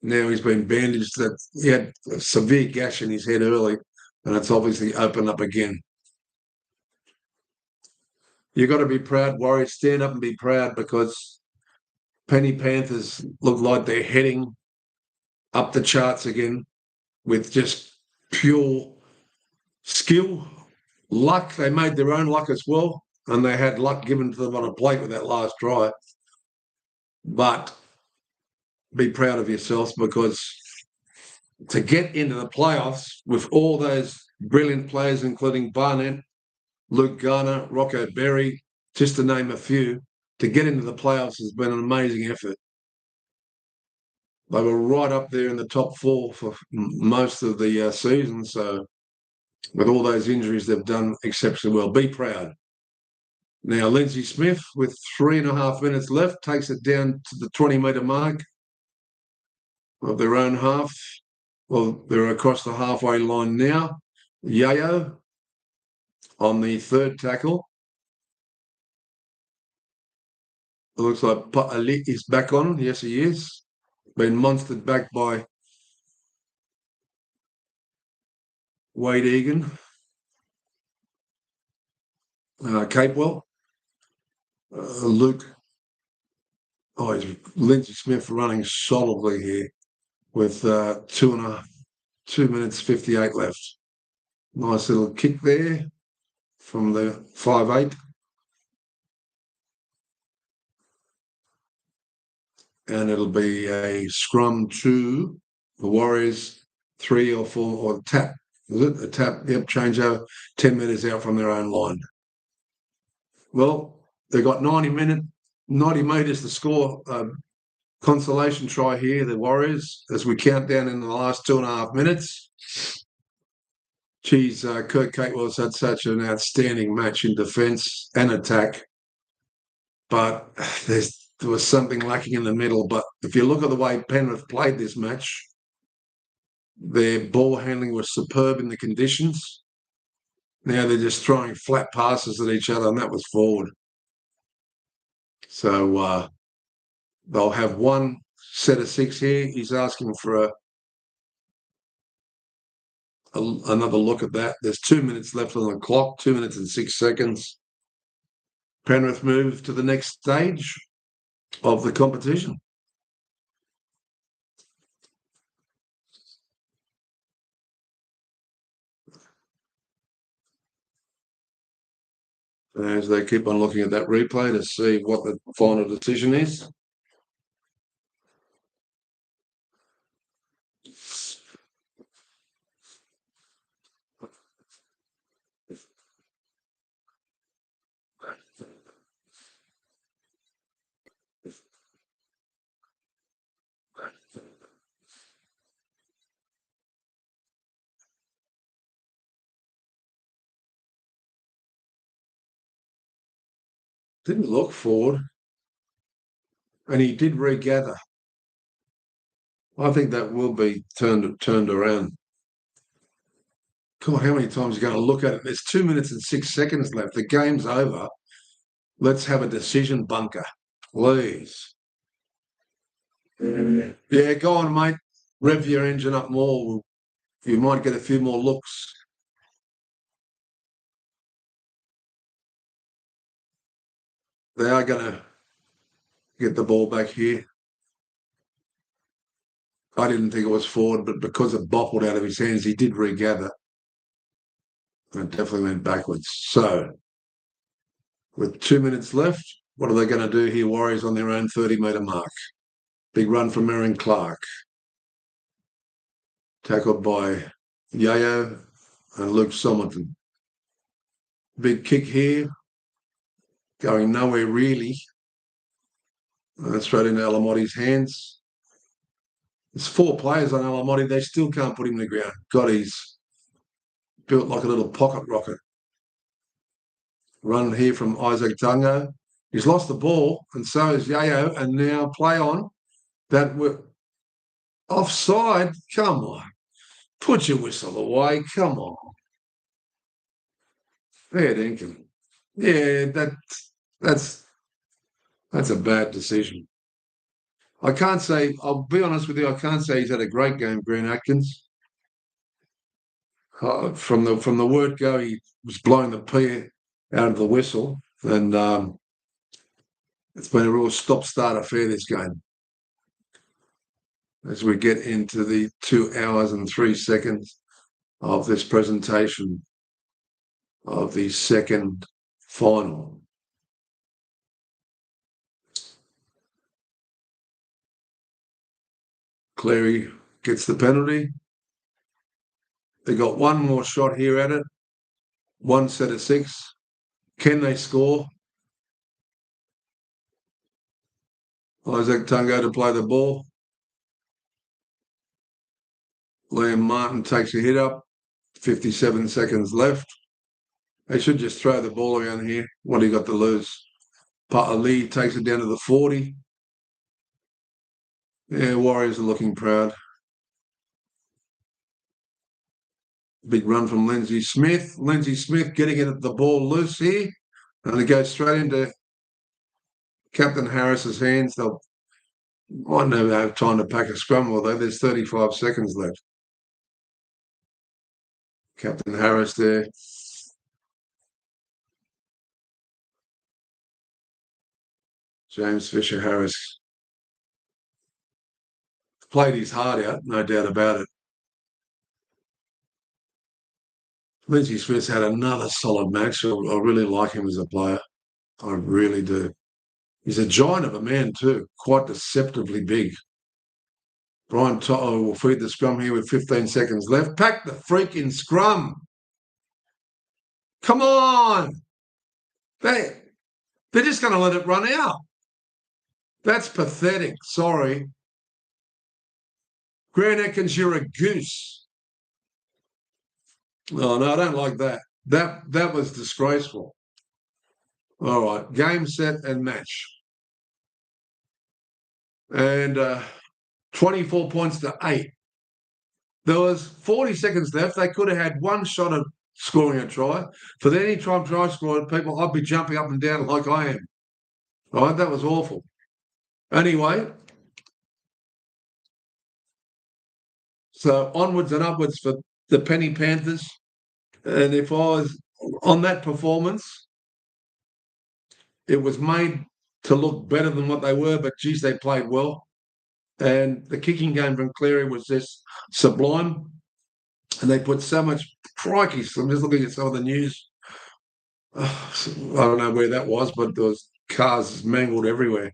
Now he's been bandaged. That he had a severe gash in his head early, and it's obviously opened up again. You've got to be proud, Warriors. Stand up and be proud, because Penny Panthers look like they're heading up the charts again with just pure skill, luck. They made their own luck as well, and they had luck given to them on a plate with that last try. But be proud of yourselves, because to get into the playoffs with all those brilliant players, including Barnett, Luke Garner, Rocco Berry, just to name a few, to get into the playoffs has been an amazing effort. They were right up there in the top 4 for most of the season. So with all those injuries, they've done exceptionally well. Be proud. Now, Lindsay Smith, with 3.5 minutes left, takes it down to the 20-metre mark of their own half. Well, they're across the halfway line now. Yayo on the third tackle. It looks like Pa'ali is back on. Yes, he is. Been monstered back by Wade Egan. Capewell. Luke. Oh, he's Lindsay Smith running solidly here with 2 minutes 58 left. Nice little kick there from the 5'8". And it'll be a scrum to the Warriors, 3 or 4, or tap Was it a tap? Yep, change over 10 metres out from their own line. Well, they got 90 metres to score a consolation try here, the Warriors, as we count down in the last 2.5 minutes. Geez, Kurt Capewell's had such an outstanding match in defence and attack, but there was something lacking in the middle. But if you look at the way Penrith played this match, their ball handling was superb in the conditions. Now they're just throwing flat passes at each other, and that was forward. So they'll have one set of 6 here. He's asking for another look at that. There's 2 minutes left on the clock, 2 minutes and 6 seconds. Penrith move to the next stage of the competition. As they keep on looking at that replay to see what the final decision is. Didn't look forward, and he did regather. I think that will be turned around. God, how many times are you going to look at it? There's 2 minutes and 6 seconds left. The game's over. Let's have a decision, Bunker, please. Yeah, go on, mate. Rev your engine up more. You might get a few more looks. They are going to get the ball back here. I didn't think it was forward, but because it bobbled out of his hands, he did regather. It definitely went backwards. So, with 2 minutes left, what are they going to do here? Warriors on their own 30-metre mark. Big run from Aaron Clark. Tackled by Yayo and Luke Somerton. Big kick here. Going nowhere really. Straight into Alamoti's hands. There's 4 players on Alamoti. They still can't put him in the ground. God, he's built like a little pocket rocket. Run here from Isaac Tungo. He's lost the ball, and so is Yayo. And now play on. That were offside. Come on. Put your whistle away. Come on. Fair dinkum. Yeah, that's a bad decision. I can't say, I'll be honest with you, I can't say he's had a great game, Grant Atkins. From the word go, he was blowing the pee out of the whistle, and it's been a real stop-start affair, this game. As we get into the 2 hours and 3 seconds of this presentation of the second final. Cleary gets the penalty. They got one more shot here at it. One set of 6. Can they score? Isaac Tungo to play the ball. Liam Martin takes a hit up. 57 seconds left. They should just throw the ball around here. What do you got to lose? Lee takes it down to the 40. Yeah, Warriors are looking proud. Big run from Lindsay Smith. Lindsay Smith getting it at the ball loose here. And it goes straight into Captain Harris's hands. They'll might never have time to pack a scrum, although there's 35 seconds left. Captain Harris there. James Fisher Harris played his heart out, no doubt about it. Lindsay Smith's had another solid match. I really like him as a player. I really do. He's a giant of a man too, quite deceptively big. Brian Toto will feed the scrum here with 15 seconds left. Pack the freaking scrum. Come on. They're just going to let it run out. That's pathetic. Sorry. Grant Atkins, you're a goose. Oh, no, I don't like that. That was disgraceful. All right. Game, set, and match. And 24 points to 8. There was 40 seconds left. They could have had one shot at scoring a try. For any time try scored, people, I'd be jumping up and down like I am. All right, that was awful. Anyway, so onwards and upwards for the Penny Panthers. And if I was on that performance, it was made to look better than what they were, but geez, they played well. And the kicking game from Cleary was just sublime. And they put so much crikey. So I'm just looking at some of the news. I don't know where that was, but there was cars mangled everywhere.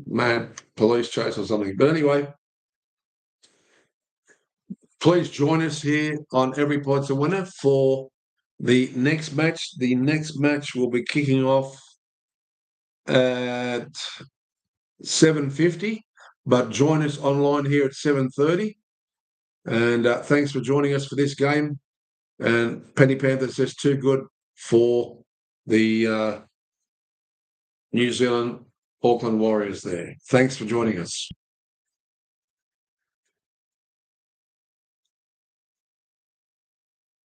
Mad police chase or something. But anyway, please join us here on Every Pod's a Winner for the next match. The next match will be kicking off at 7:50, but join us online here at 7:30. And thanks for joining us for this game. And Penny Panthers just too good for the New Zealand Auckland Warriors there. Thanks for joining us.